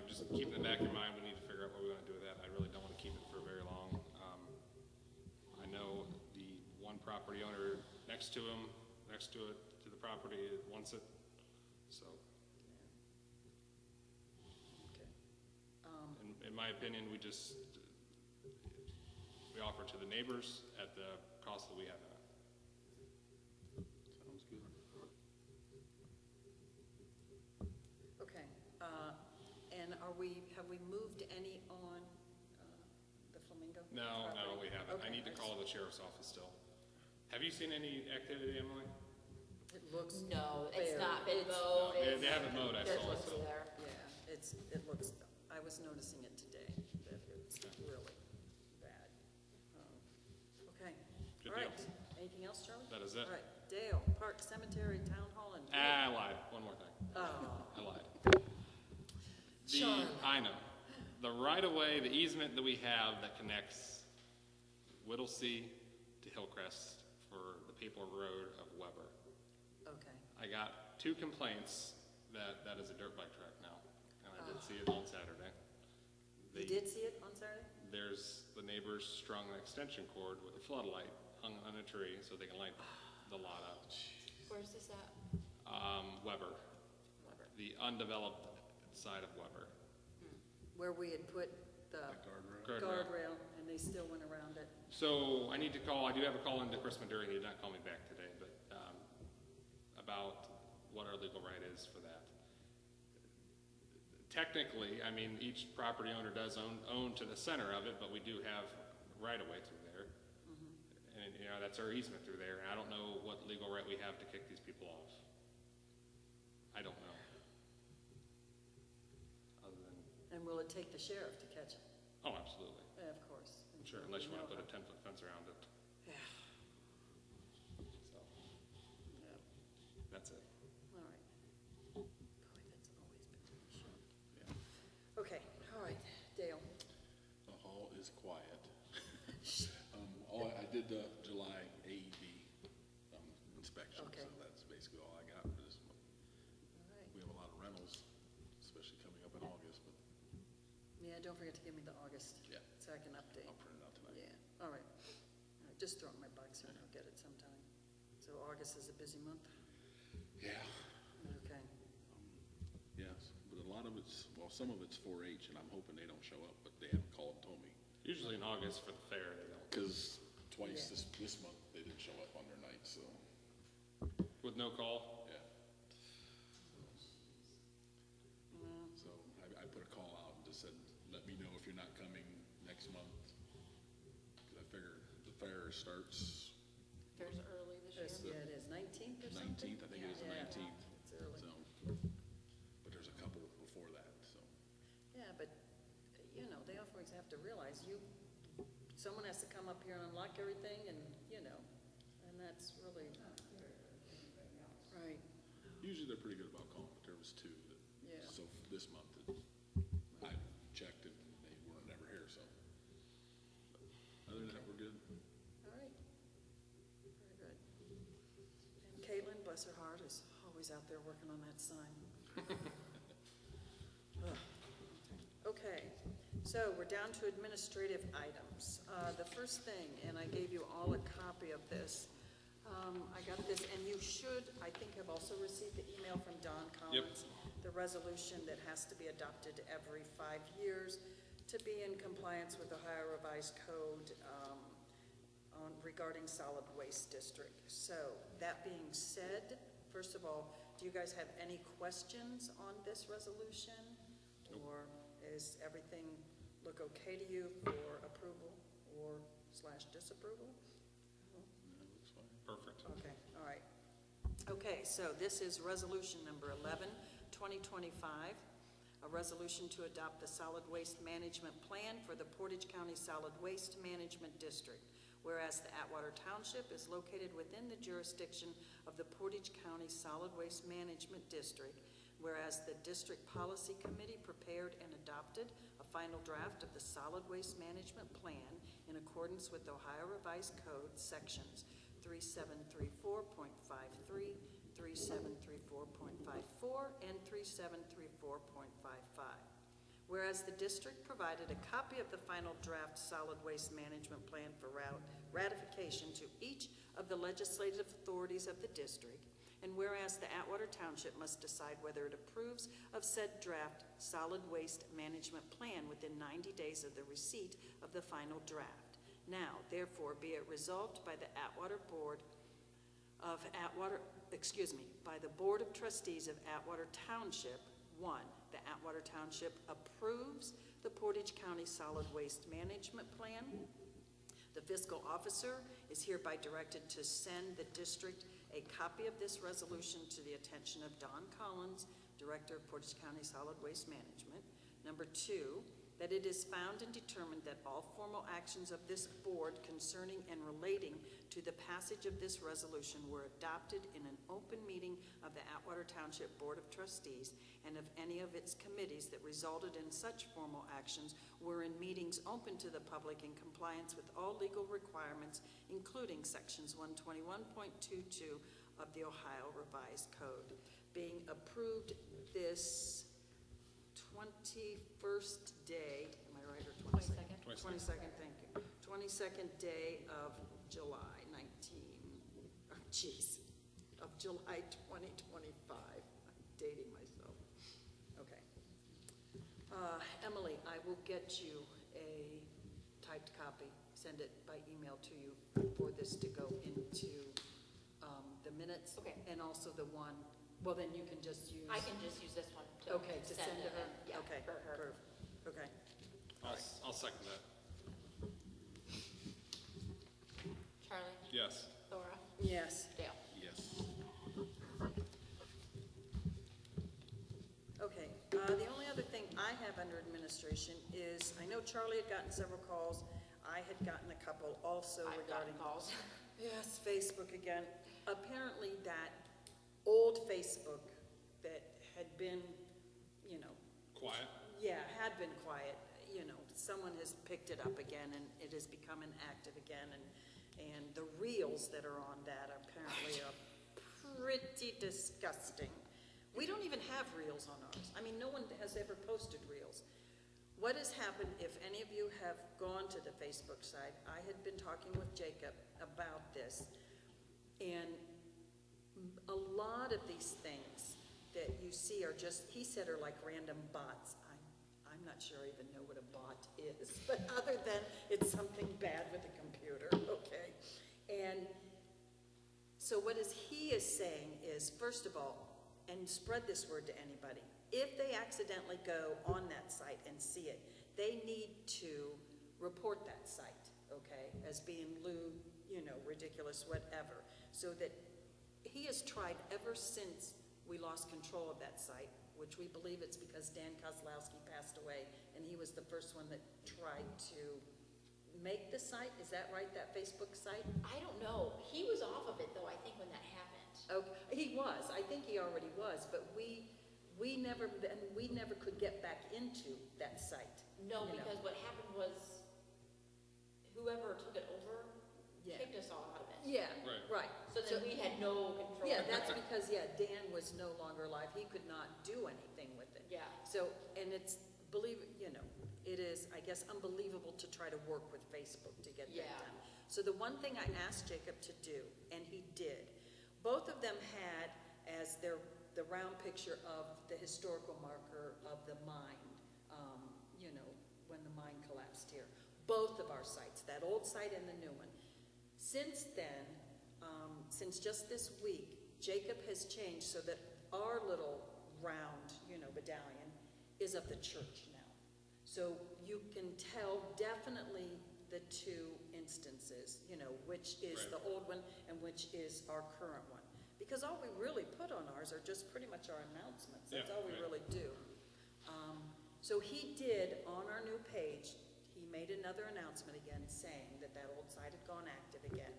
just keep in the back of your mind, we need to figure out what we want to do with that. I really don't want to keep it for very long. I know the one property owner next to the property wants it, so. Okay. In my opinion, we offer to the neighbors at the cost that we have in it. Sounds good. Okay, and have we moved any on the Flamingo? No, property? we haven't. I Okay, need to call the sheriff's office still. Have you seen any activity, Emily? It looks. No, it's bare. not been It's- mowed. No, it's- they haven't mowed, I there's saw it, what's so. there. Yeah, it looks, I was noticing it today, that it's really bad. Okay, Good all right. deal. Anything else, Charlie? That is it. All right, Dale, Park Cemetery, Town Hall, and. I lied. One more thing. Oh, I lied. Charlie. I know. The right-of-way, the easement that we have that connects Whittlesey to Hillcrest for the Papal Road of Weber. okay. I got 2 complaints that is a dirt bike track now, and I did see it on Saturday. You did see it on Saturday? There's the neighbors strung an extension cord with a floodlight hung on a tree so they can light the lot up. Where's this at? Weber, Weber. the undeveloped side of Weber. Where we had put the Guardrail. guardrail, and they still went around it. So I need to call, I do have a call into Chris Maduri, he did not call me back today, but about what our legal right is for that. Technically, I mean, each property owner does own to the center of it, but we do have right-of-way through there. And, that's our easement through there, and I don't know what legal right we have to kick these people off. I don't know. will it take the sheriff to catch it? Oh, absolutely. Of course. Sure, unless you want to put a 10-foot fence around it. Yeah, So, yeah, that's it. all right. Boy, that's always been an issue. Okay, all right, Dale. The hall is quiet. I did the July AED inspection, Okay. so that's basically all I got for this month. All right. We have a lot of rentals, especially coming up in August, but Yeah, don't forget to give me the August. Yeah. So I can update. I'll print it out tonight. Yeah, all right. All right, just throw it in my box and I'll get it sometime. So August is a busy month? Yeah, Okay. yes, but a lot of it's, well, some of it's 4-H, and I'm hoping they don't show up, but they haven't called and told me. Usually in August for the fair, they don't. Because twice Yeah. this month, they didn't show up on their night, so, With no call? yeah. So I put a call out and just said, let me know if you're not coming next month. Because I figured the fair starts Fair's early this Yes, year. yeah, it is. 19th or something? 19th, I think it is the Yeah. 19th. It's early. So, but there's a couple before that, so. Yeah, but, you know, they always have to realize someone has to come up here and unlock everything and, you know, and that's really, right, Usually they're pretty good about calling, but there was two that, Yeah. so this month, I checked and they weren't never here, so. But other than that, we're good. all right. Very good. And Caitlin, bless her heart, is always out there working on that sign. Ugh. Okay, so we're down to administrative items. The first thing, and I gave you all a copy of this, I got this, and you should, I think, have also received the email from Don Collins. The resolution that has to be adopted every 5 years to be in compliance with Ohio Revised Code regarding solid waste district. So, that being said, first of all, do you guys have any questions on this resolution? Or is everything look okay to you for approval or / disapproval? That looks fine. Perfect. Okay, all right. Okay, so this is resolution number 11, 2025, a resolution to adopt the solid waste management plan for the Portage County Solid Waste Management District. Whereas the Atwater Township is located within the jurisdiction of the Portage County Solid Waste Management District, whereas the District Policy Committee prepared and adopted a final draft of the Solid Waste Management Plan in accordance with Ohio Revised Code Sections 3734.53, 3734.54, and 3734.55. Whereas the district provided a copy of the final draft solid waste management plan for ratification to each of the legislative authorities of the district, and whereas the Atwater Township must decide whether it approves of said draft solid waste management plan within 90 days of the receipt of the final draft. Now, therefore, be it resolved by the by the Board of Trustees of Atwater Township, 1, the Atwater Township approves the Portage County Solid Waste Management Plan. The fiscal officer is hereby directed to send the district a copy of this resolution to the attention of Don Collins, Director of Portage County Solid Waste Management. Number 2, that it is found and determined that all formal actions of this board concerning and relating to the passage of this resolution were adopted in an open meeting of the Atwater Township Board of Trustees, and of any of its committees that resulted in such formal actions were in meetings open to the public in compliance with all legal requirements, including sections 121.22 of the Ohio Revised Code. Being approved this 21st day, am I right, or 22nd? 22nd, thank you. 22nd day of July 2025. I'm dating myself. Okay. Emily, I will get you a typed copy, send it by email to you for this to go into the minutes. Okay. And also the one, well, then you can just use. I can just use this one to Okay, to send to it her? in, yeah, Okay, for her. Okay, I'll second that. Charlie, Yes. Laura, yes. Dale. Yes. Okay, the only other thing I have under administration is, I know Charlie had gotten several calls. I had gotten a couple also I've regarding. gotten calls. Yes, Facebook again. Apparently that old Facebook that had been, you know, Quiet? yeah, had been quiet, you know, someone has picked it up again and it has become inactive again, and the reels that are on that apparently are pretty disgusting. We don't even have reels on ours. I mean, no one has ever posted reels. What has happened, if any of you have gone to the Facebook site, I had been talking with Jacob about this, and a lot of these things that you see are just, he said, are like random bots. I'm not sure I even know what a bot is, but other than it's something bad with a computer, okay? And so what he is saying is, first of all, and spread this word to anybody, if they accidentally go on that site and see it, they need to report that site, okay, as being lewd, you know, ridiculous, whatever. So that he has tried ever since we lost control of that site, which we believe it's because Dan Kozlowski passed away, and he was the first one that tried to make the site. Is that right, that Facebook site? I don't know. He was off of it though, I think, when that happened. Okay, he was. I think he already was, but we never could get back into that site. No, you know. because what happened was whoever took it over Yeah. kicked us all out of it. Yeah, Right. right. So then we had no control. Yeah, that's because, Dan was no longer alive. He could not do anything with it. Yeah. So, and it's, believe it, you know, it is, I guess, unbelievable to try to work with Facebook to get that Yeah. done. So the one thing I asked Jacob to do, and he did, both of them had as the round picture of the historical marker of the mine, you know, when the mine collapsed here. Both of our sites, that old site and the new one. Since then, since just this week, Jacob has changed so that our little round, you know, medallion is of the church now. So you can tell definitely the two instances, you know, which is Right. the old one and which is our current one. Because all we really put on ours are just pretty much our announcements. That's Yeah, all we right. really do. So he did, on our new page, he made another announcement again saying that that old site had gone active again,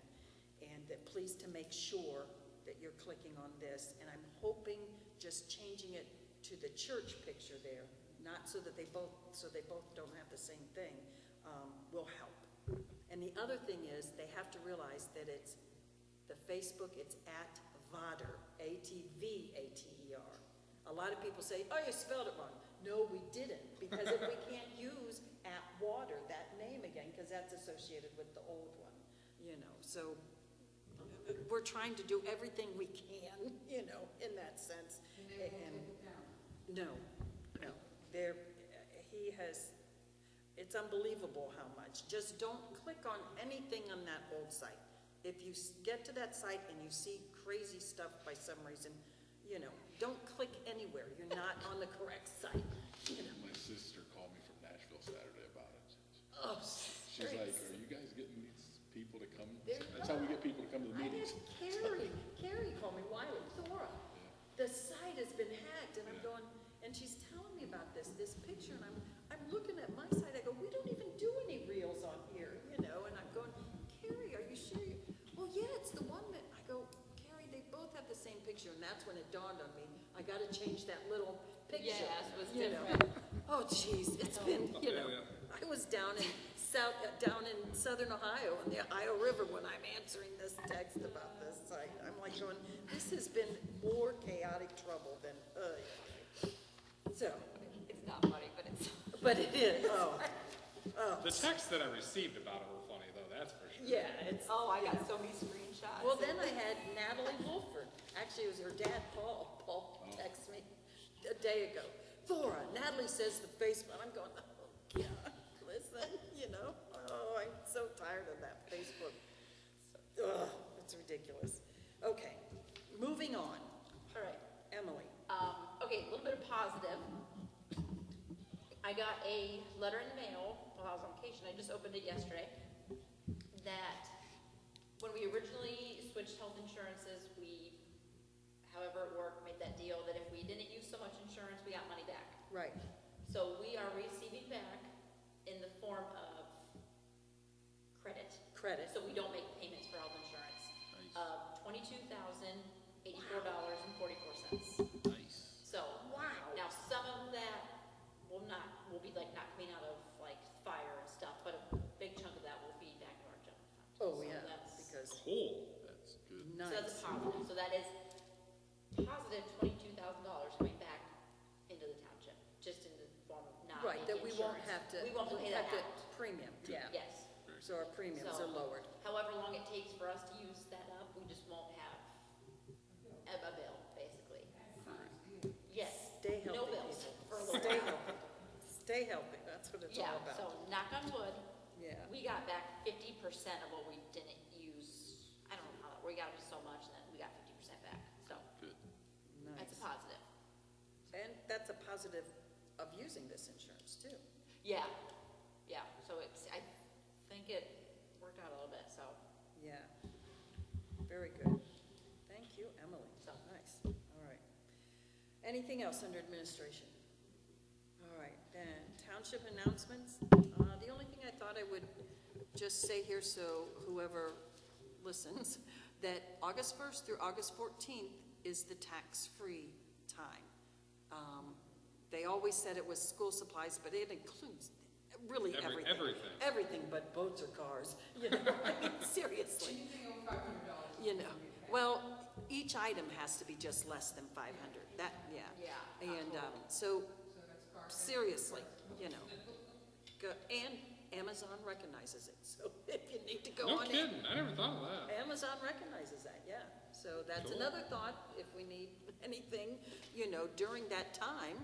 and that please to make sure that you're clicking on this. And I'm hoping just changing it to the church picture there, not so that they both don't have the same thing, will help. And the other thing is, they have to realize that it's the Facebook, it's at Vater, ATVATER. A lot of people say, oh, you spelled it wrong. No, we didn't, because if we can't use @water, that name again, because that's associated with the old one, you know. So we're trying to do everything we can, you know, in that sense. And they won't take it down. No, he has, it's unbelievable how much. Just don't click on anything on that old site. If you get to that site and you see crazy stuff by some reason, you know, don't click anywhere. You're not on the correct site, you know. My sister called me from Nashville Saturday about it. Oh, She's like, are you guys getting these people to come? There you That's go. how we get people to come to the I meetings. had Carrie called me, Wiley, Thora, the site has been hacked, and I'm going, and she's telling me about this picture, and I'm looking at my site, I go, we don't even do any reels on here, you know, and I'm going, Carrie, are you sure you, well, yeah, it's the one that, I go, Carrie, they both have the same picture, and that's when it dawned on me, I gotta change that little picture. Yes, it was you know. different. Oh, geez, it's been, you know, Yeah, I was down in southern Ohio on the Ohio River when I'm answering this text about this site. I'm like going, this has been more chaotic trouble than, so, It's not funny, but it's. but it is, The texts that I received about it were funny, though, that's for sure. yeah, it's, Oh, I got so many screenshots. well, then I had Natalie Wolford, actually it was her dad, Paul texted me a day ago. Thora, Natalie says the Facebook, I'm going, oh, yeah, listen, you know, oh, I'm so tired of that Facebook. Ugh, it's ridiculous. Okay, moving on. All right. Emily, Okay, a little bit of positive. I got a letter in the mail while I was on vacation. I just opened it yesterday. That when we originally switched health insurances, we, however it worked, made that deal that if we didn't use so much insurance, we got money back. right, So we are Cool. That's good. So that's Nice. a positive, so that is positive $22,000 coming back into the township, just in the form of not Right, that we making won't insurance. have to. We won't pay that have to- out. Premium, yeah. Yes. So our premiums So, are lowered. However long it takes for us to use that up, we just won't have a bill, basically. Yes. Stay healthy, No bills people. for a little Stay while. healthy. Stay healthy, that's what it's Yeah, all about. so knock on wood, Yeah, we got back 50% of what we didn't use. I don't know how that, we got so much and then we got 50% back, so Good. that's a nice. positive. And that's a positive of using this insurance too. Yeah, yeah, so I think it worked out a little bit, so. Yeah. Very good. Thank you, Emily. So- Nice. All right. Anything else under administration? All right, then township announcements. The only thing I thought I would just say here, so whoever listens, that August 1st through August 14th is the tax-free time. They always said it was school supplies, but it includes really everything. Everything. Everything but boats or cars, you know, I mean, seriously. Anything over $500. You know, well, each item has to be just less than 500, that, yeah. Yeah. And, So so, that's car. seriously, you know, and Amazon recognizes it, so if you need to go No on in. kidding, I never thought of that. Amazon recognizes that, yeah. So that's Cool. another thought, if we need anything, you know, during that time,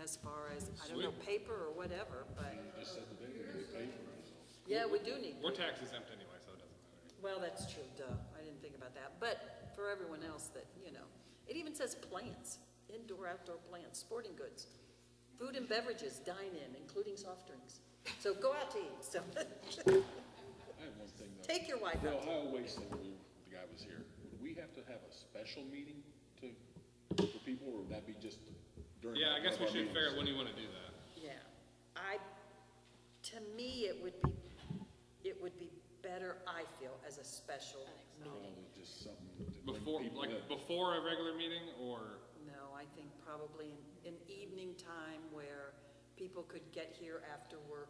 as far as, I don't know, Sweet. paper or whatever, but, You just said today we're gonna get paid for it, so. yeah, we do need. We're tax exempt anyway, so it doesn't matter. Well, that's true, duh, I didn't think about that, but for everyone else that, you know, it even says plants, indoor, outdoor plants, sporting goods, food and beverages, dine-in, including soft drinks. So go out to eat, so, I have one thing though. take your wife Well, out. I always said when the guy was here, would we have to have a special meeting for people, or would that be just during? Yeah, I guess we one of our should figure meetings? out when you wanna do that. Yeah, to me, it would be better, I feel, as a special meeting. Probably just something to bring Before, people like, in. before a regular meeting, or, No, I think probably in evening time where people could get here after work.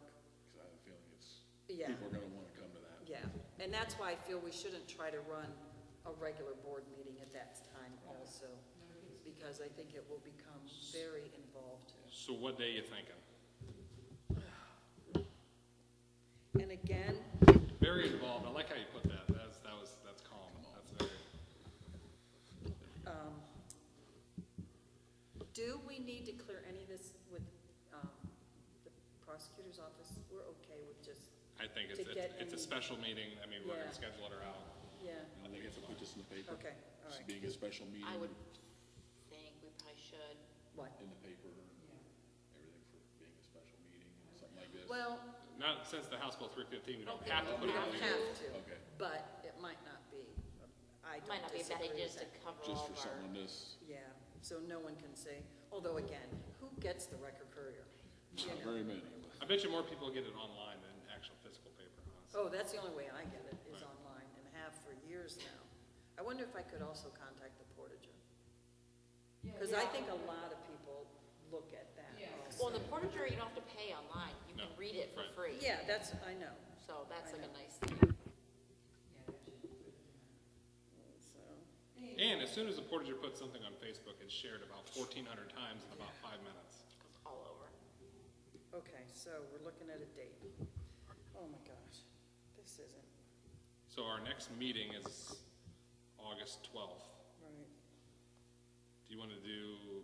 'Cause I have a feeling it's, Yeah. people are gonna wanna come to that. Yeah, and that's why I feel we shouldn't try to run a regular board meeting at that time also, because I think it will become very involved. so what day you thinking? And again, Very involved, I like how you put that, that's calm, that's very, do we need to clear any of this with the prosecutor's office? We're okay with just, I think To get it's a any- special meeting, I mean, we're Yeah. gonna schedule it out. yeah, I think we have to put this in the paper. okay, all This right. being a special meeting. I would think we probably should. What? In the paper, everything for being a special meeting and something like this. Well, Not since the House Bill 315, we don't Okay, have to put we it on don't the. have to, Okay, but it might not be. I don't Might not be a bad disagree idea with just to that. cover just all for of something our. on this, Yeah, so no one can say, although again, who gets the Record Courier? You not know. very many. I bet you more people get it online than actual physical paper, honestly. Oh, that's the only way I get it, is online, and have for years now. I wonder if I could also contact the Portager. Because I think a lot of people look at that Yeah. Well, also. the Portager, you don't have to pay online, you can No, read it for right. free. Yeah, that's, I know, So that's I like a know. nice thing. so, And as soon as the Portager puts something on Facebook, it's shared about 1,400 times in about 5 minutes. Goes all over. okay, so we're looking at a date. Oh my gosh, this isn't, So our next meeting is August 12th. right. Do you want to do,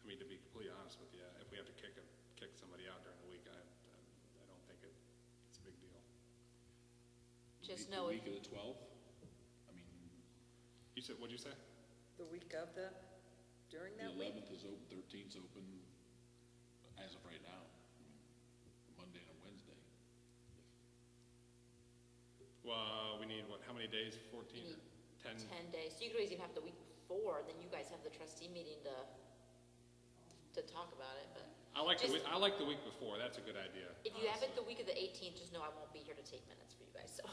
I mean, to be completely honest with you, if we have to kick somebody out during the week, I don't think it's a big deal. Just The know week if- of the 12th, I mean, You said, what'd you say? The week of during the that week? 11th is open, 13th's open, as of right now. I mean, Monday and a Wednesday. Well, we need, how many days? 14 You or 10? 10 days, so you could always even have the week before, then you guys have the trustee meeting to talk about it, but I like Just- I like the week before, that's a good idea. if you have it honestly. the week of the 18th, just know I won't be here to take minutes for you guys, so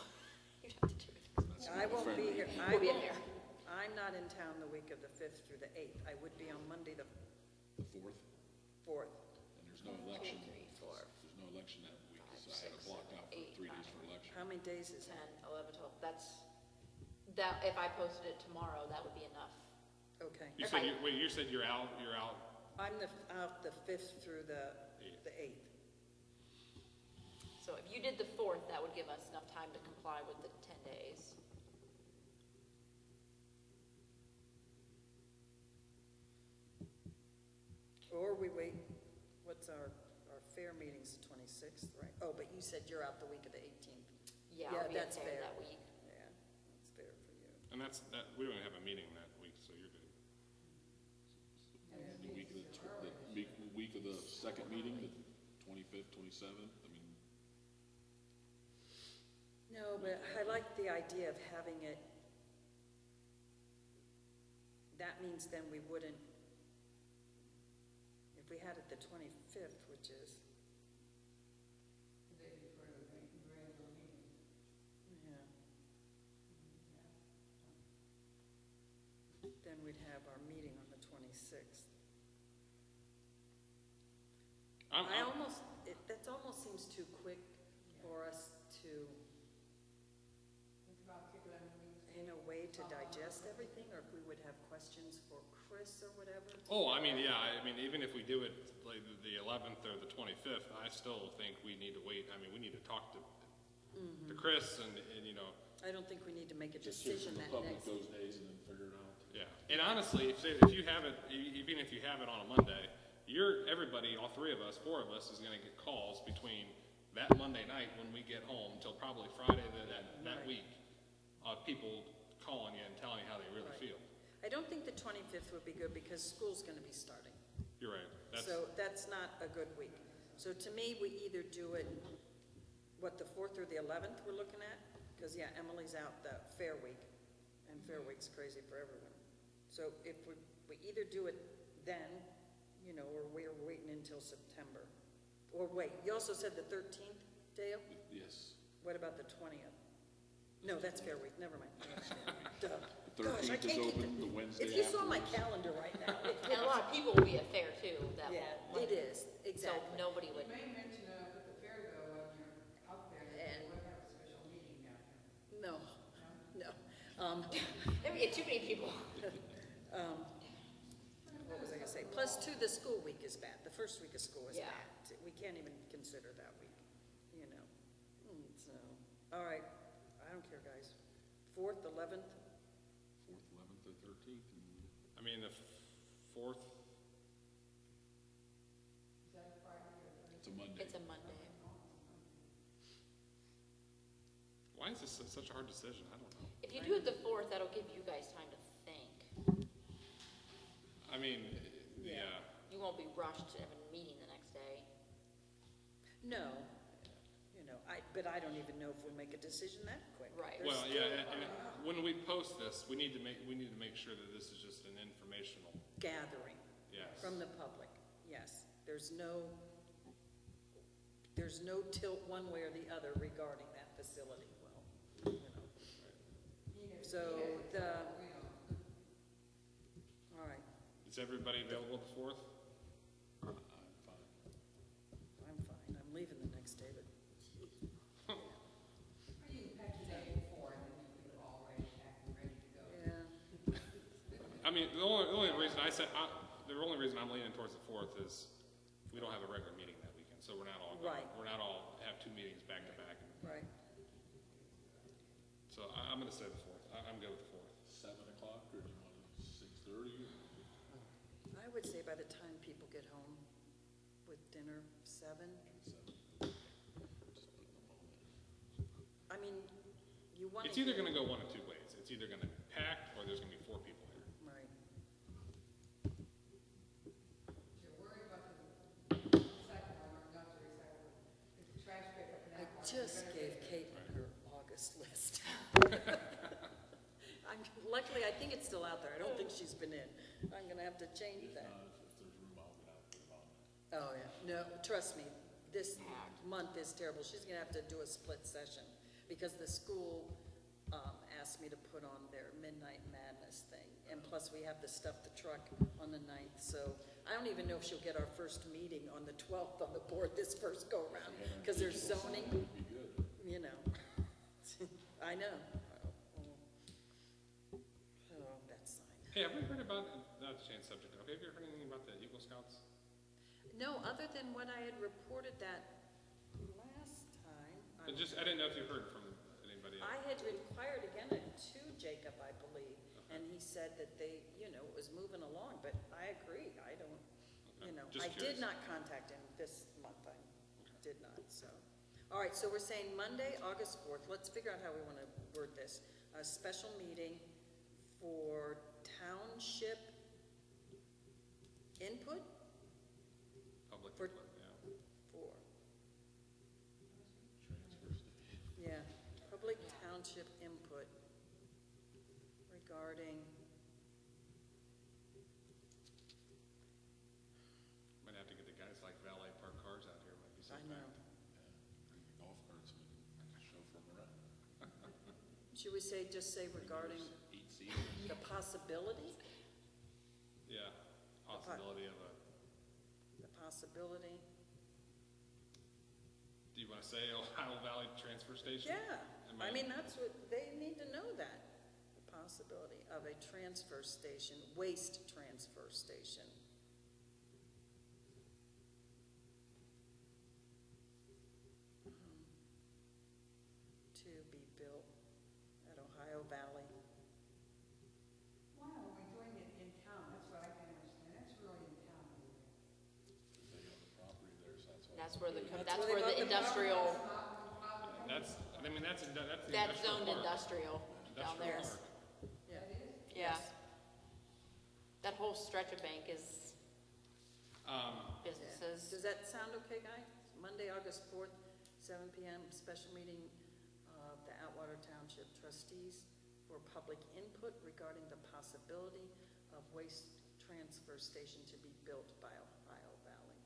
you have to do it. That's I my won't friend. be here, I We'll be in won't, there. I'm not in town the week of the 5th through the 8th. I would be on Monday the The 4th, 4th. and there's no election. 2, 3, 4. There's no election that week, so I had it blocked out for 8, 3 days 9, for election. How many days is 10, that? 11, 12, that, if I posted it tomorrow, that would be enough. Okay. You said, wait, you said you're out, I'm out the 5th through the 8th. So if you did the 4th, that would give us enough time to comply with the 10 days. Or we wait, what's our fair meeting's the 26th, right? Oh, but you said you're out the week of the 18th. Yeah, Yeah, I'll be that's okay fair. that week. Yeah, that's fair for you. and we don't have a meeting that week, so you're good. The week of the second meeting, the 25th, 27th, I mean, No, but I like the idea of having it, that means then we wouldn't, if we had it the 25th, which is, yeah. Then we'd have our meeting on the 26th. That almost seems too quick for us to, in a way, to digest everything, or if we would have questions for Chris or whatever. Oh, I mean, yeah, even if we do it like the 11th or the 25th, I still think we need to wait. I mean, we need to talk to Chris and, you know, I don't think we need to make a just hear decision from the that public next. those days and then figure it out. yeah. And honestly, if you have it, even if you have it on a Monday, everybody, all 3 of us, 4 of us, is gonna get calls between that Monday night when we get home till probably Friday that week, of people calling you and telling you how they really Right. feel. I don't think the 25th would be good because school's gonna be starting. You're right. So that's not a good week. So to me, we either do it, the 4th or the 11th we're looking at? Because, yeah, Emily's out the fair week, and fair week's crazy for everyone. So if we either do it then, you know, or we're waiting until September. Or wait, you also said the 13th, Dale? Yes. What about the 20th? No, that's fair week, never mind. Duh. The Gosh, I 13th is can't keep open, the Wednesday If you saw my afterwards. calendar right now, And a lot of people will be at fair too, that yeah, won't. it is, So exactly. nobody would, You may mention at the fair though, when you're out there, that And- you would have a special meeting down here. No, no. there would get too many people. What was I gonna say? Plus, too, the school week is bad. The first week of school is Yeah. bad. We can't even consider that week, you know. So, all right, I don't care, guys. 4th, 11th, 4th, 11th, or 13th, and I mean, the 4th, Is that a Friday or Thursday? it's a Monday. It's a Monday. why is this such a hard decision? I don't know. If you do it the 4th, that'll give you guys time to think. I mean, Yeah. yeah. You won't be rushed to have a meeting the next day. no, you know, but I don't even know if we'll make a decision that quick. Right. There's Well, still yeah, and when we post this, we need to make sure that this is just an informational, gathering yes. from the public, yes. There's no tilt one way or the other regarding that facility, well, you know. So, all right, Is everybody available the 4th? I'm fine. I'm fine. I'm leaving the next day, but Or you can pack the day before and then you can all ready, packed and ready to go. yeah. I mean, the only reason the only reason I'm leaning towards the 4th is we don't have a regular meeting that weekend, so we're not all Right. have 2 meetings back to back. Right. So I'm gonna say the 4th. I'm good with the 4th. 7 o'clock, or do you want to 6:30? I would say by the time people get home with dinner, 7. 7. Just put them all in. I mean, you want to. It's either gonna go one of 2 ways. It's either gonna be packed or there's gonna be 4 people here. Right. You're worried about the recycle, or not the recycle, the trash pickup and I that part. just gave Caitlin her August list. Luckily, I think it's still out there. I don't think she's been in. I'm gonna have to change If that. not, if there's room, I'll get out, put it on there. Oh, yeah. No, trust me, this month is terrible. She's gonna have to do a split session because the school, asked me to put on their Midnight Madness thing. and plus we have to stuff the truck on the 9th, so I don't even know if she'll get our first meeting on the 12th on the board this first go-around, because there's zoning, Would be good. you know. I know. Oh, that's fine. Hey, have we heard about, not to change subject, have you ever heard anything about the Eagle Scouts? No, other than what I had reported that last time. But just, I didn't know if you heard from anybody else. I had inquired again to Jacob, I believe, and he said that they, you know, it was moving along, but I agree, I don't, you know. Just I did curious. not contact him this month, I did not, so. All right, so we're saying Monday, August 4th, let's figure out how we want to word this. A special meeting for township input Public For- input, yeah. for, Transfer station. yeah, public township input regarding, Might have to get the guys like valet park cars out here, might be so I know. packed. Bring the golf carts, we can chauffeur them around. Should we say, just say regarding 8 seats. the possibility? Yeah, possibility of a, The possibility? do you wanna say Ohio Valley Transfer Station? Yeah, I mean, that's what, they need to know that. The possibility of a transfer station, waste transfer station. To be built at Ohio Valley. Why are we doing it in town? That's what I can understand. That's really in town. They own the property there, so that's why. That's where the, That's that's where where they the got the industrial, That's, I mean, that's the that's industrial zoned park. industrial down there. Industrial park. Yeah. That whole stretch of bank is Yeah. businesses. Does that sound okay, guys? Monday, August 4th, 7 PM, special meeting of the Atwater Township trustees for public input regarding the possibility of waste transfer station to be built by Ohio Valley.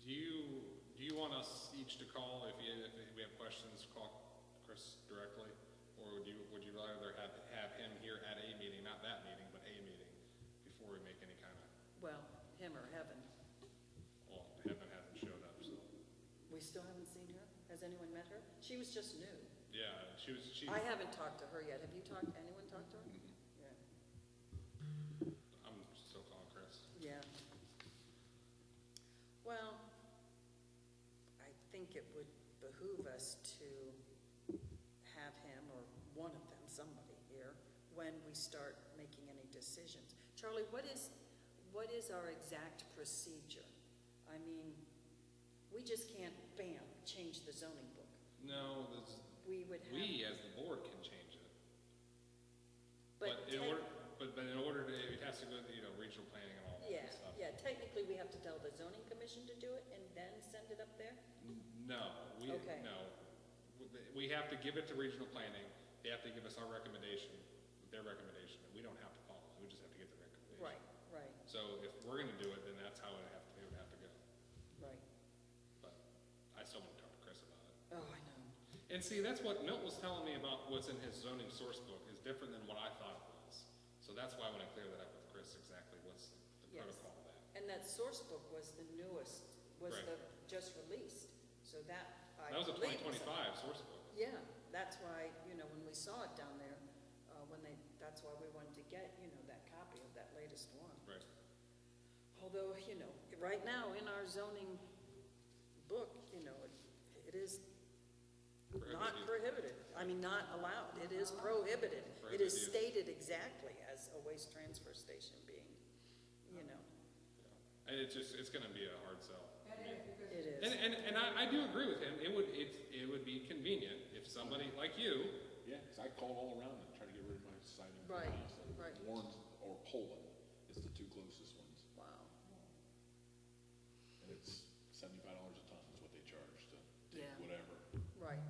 Do you want us each to call, if we have questions, call Chris directly? Or would you rather have him here at a meeting, not that meeting, but a meeting, before we make any kind of, Well, him or Heaven. well, Heaven hasn't showed up, so. We still haven't seen her? Has anyone met her? She was just new. Yeah, she, I haven't talked to her yet. Have you anyone talked to her? Yeah. I'm still calling Chris. Yeah. Well, I think it would behoove us to have him, or one of them, somebody here, when we start making any decisions. Charlie, what is our exact procedure? I mean, we just can't, bam, change the zoning book. No, We would have. we as the board can change it. But in order, but in order to, it has to go to, regional planning and all that Yeah, stuff. yeah, technically, we have to tell the zoning commission to do it and then send it up there? No, Okay. no. We have to give it to regional planning. They have to give us our recommendation, their recommendation, and we don't have to follow it. We just have to get the recommendation. Right, right, So if we're gonna do it, then that's how it would have to go. right. But I still want to talk to Chris about it. Oh, I know. And see, that's what Milt was telling me about what's in his zoning source book is different than what I thought it was. So that's why I want to clear that up with Chris, exactly what's the Yes. protocol of that. And that source book was the newest, was Right. the, just released, so that, I That was a believe 2025 source book. Yeah, that's why, when we saw it down there, that's why we wanted to get, that copy of that latest one. Right. Although, right now, in our zoning book, it is not prohibited. I mean, not allowed. It is prohibited. It is stated exactly as a waste transfer station being, And it's gonna be a hard sell. It is. And I do agree with him. It would be convenient if somebody like you, Yeah, because I called all around and tried to get rid of my siding. Right, companies, and right. Warren's or Poland is the two closest ones. Wow. And it's $75 a ton is what they charge to take Yeah. whatever. Right.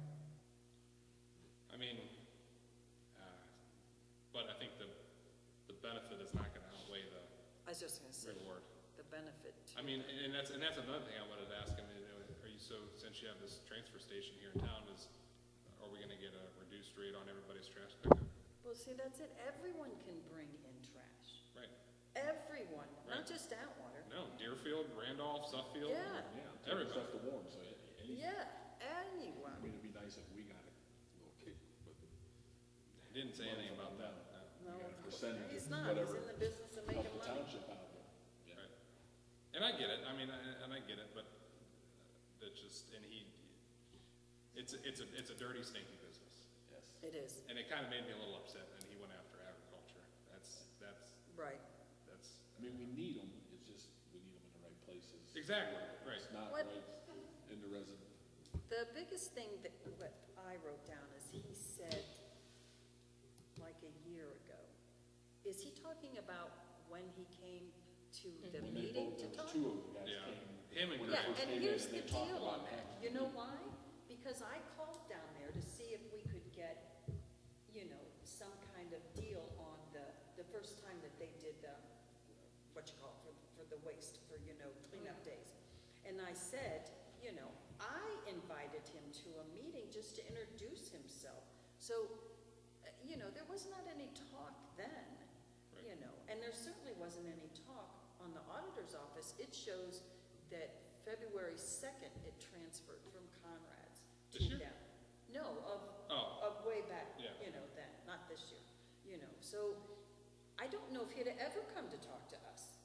I mean, but I think the benefit is not gonna outweigh the I was just gonna say, reward. the benefit. I mean, and that's another thing I wanted to ask him, are you, since you have this transfer station here in town, are we gonna get a reduced rate on everybody's trash pickup? Well, Well, see, that's it. Everyone can bring in trash. Right. Everyone, not Right. just Atwater. No, Deerfield, Randolph, Suffield. Yeah. Yeah, take the Everybody. stuff to warm, so any, Yeah, I anyone. mean, it'd be nice if we got a little kick, but. He didn't say anything about that. No, You got a percentage he's of not. He's whatever in the business of help making the money. township out of it. Yeah. Right. And I get it, I mean, and I get it, but that's just, and it's a dirty, stinky business. Yes. It is, And it kind of made me a little upset when he went after agriculture. right. I mean, we need them, it's just, we need them in the right places. Exactly, right. It's not What- right in the resident. The biggest thing that, what I wrote down is he said, like a year ago, is he talking about when he came to the When they meeting both, to there was talk? two of you guys Yeah. came. Him and when Greg. they Yeah, first and came in, here's the they talked deal about on that. having You a know meeting. why? Because I called down there to see if we could get, you know, some kind of deal on the first time that they did the, what you call it, for the waste, for, you know, cleanup days. And I said, you know, I invited him to a meeting just to introduce himself. So, you know, there was not any talk then, you know, and there certainly wasn't any talk on the auditor's office. It shows that February 2nd, it transferred from Conrad's to This year? them. No, Oh. of way back, Yeah. you know, then, not this year, you know. So I don't know if he'd ever come to talk to us.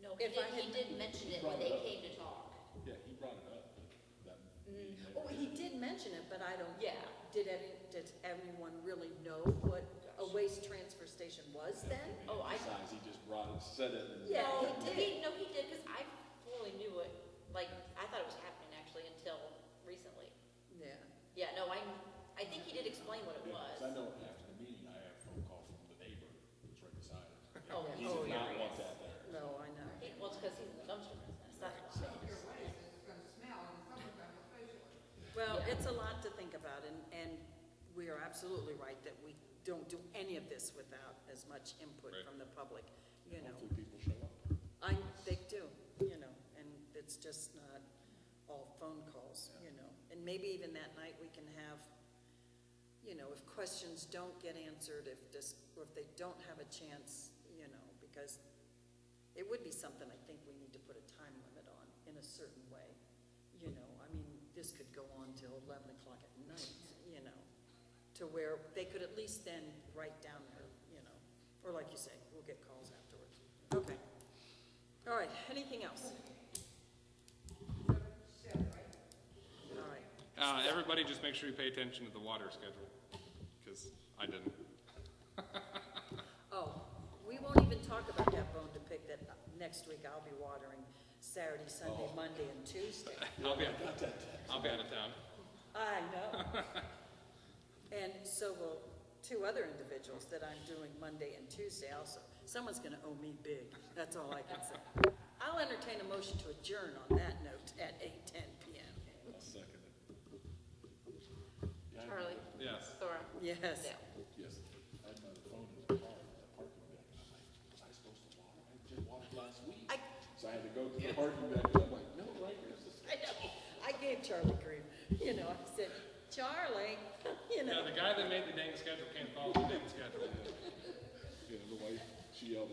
No, he If I did, he had- did mention it when they came to talk. Yeah, he brought it up, that meeting. Oh, he did mention it, but I don't. Yeah. Did everyone really know what a waste transfer station was then? Oh, I- Besides, he just brought it, said it, and. Yeah, No, he did. No, he did, because I fully knew it, like, I thought it was happening actually until recently. Yeah. Yeah, no, I think he did explain what it Yeah, 'cause I was. know after the meeting, I had a phone call from the neighbor that's right beside it. Oh, He oh, did yeah. not want that there. No, I know. Well, it's because he's in the dumpster business, that's why. Well, Yeah. it's a lot to think about, and we are absolutely right that we don't do any of this without as much input Right. from the public, you know. Hopefully people show up. They do, you know, and it's just not all phone calls, you know. And maybe even that night we can have, you know, if questions don't get answered, or if they don't have a chance, you know, because it would be something I think we need to put a time limit on in a certain way. You know, I mean, this could go on till 11 o'clock at night, you know, to where they could at least then write down their, you know, or like you say, we'll get calls afterwards. Okay. All right, anything else? All right. Everybody just make sure you pay attention to the water schedule, because I didn't. Oh, we won't even talk about that bone to pick that next week. I'll be watering Saturday, Sunday, Monday, and Tuesday. I'll be out of town. I know. And so will two other individuals that I'm doing Monday and Tuesday also. Someone's gonna owe me big, that's all I can say. I'll entertain a motion to adjourn on that note at 8:10 PM. I'll second it. Yeah, I Charlie, know. Yes. Thora, Yes. Dale. Yes, I had my phone in the car, at the parking deck, and I'm like, was I supposed to water? I just watered last week. So I had to go to the parking deck, and I'm like, no, right here's this. I know, I gave Charlie grief, you know, I said, Charlie, you know. Yeah, the guy that made the dang schedule can't follow the dang schedule. You know, the wife, she yelled at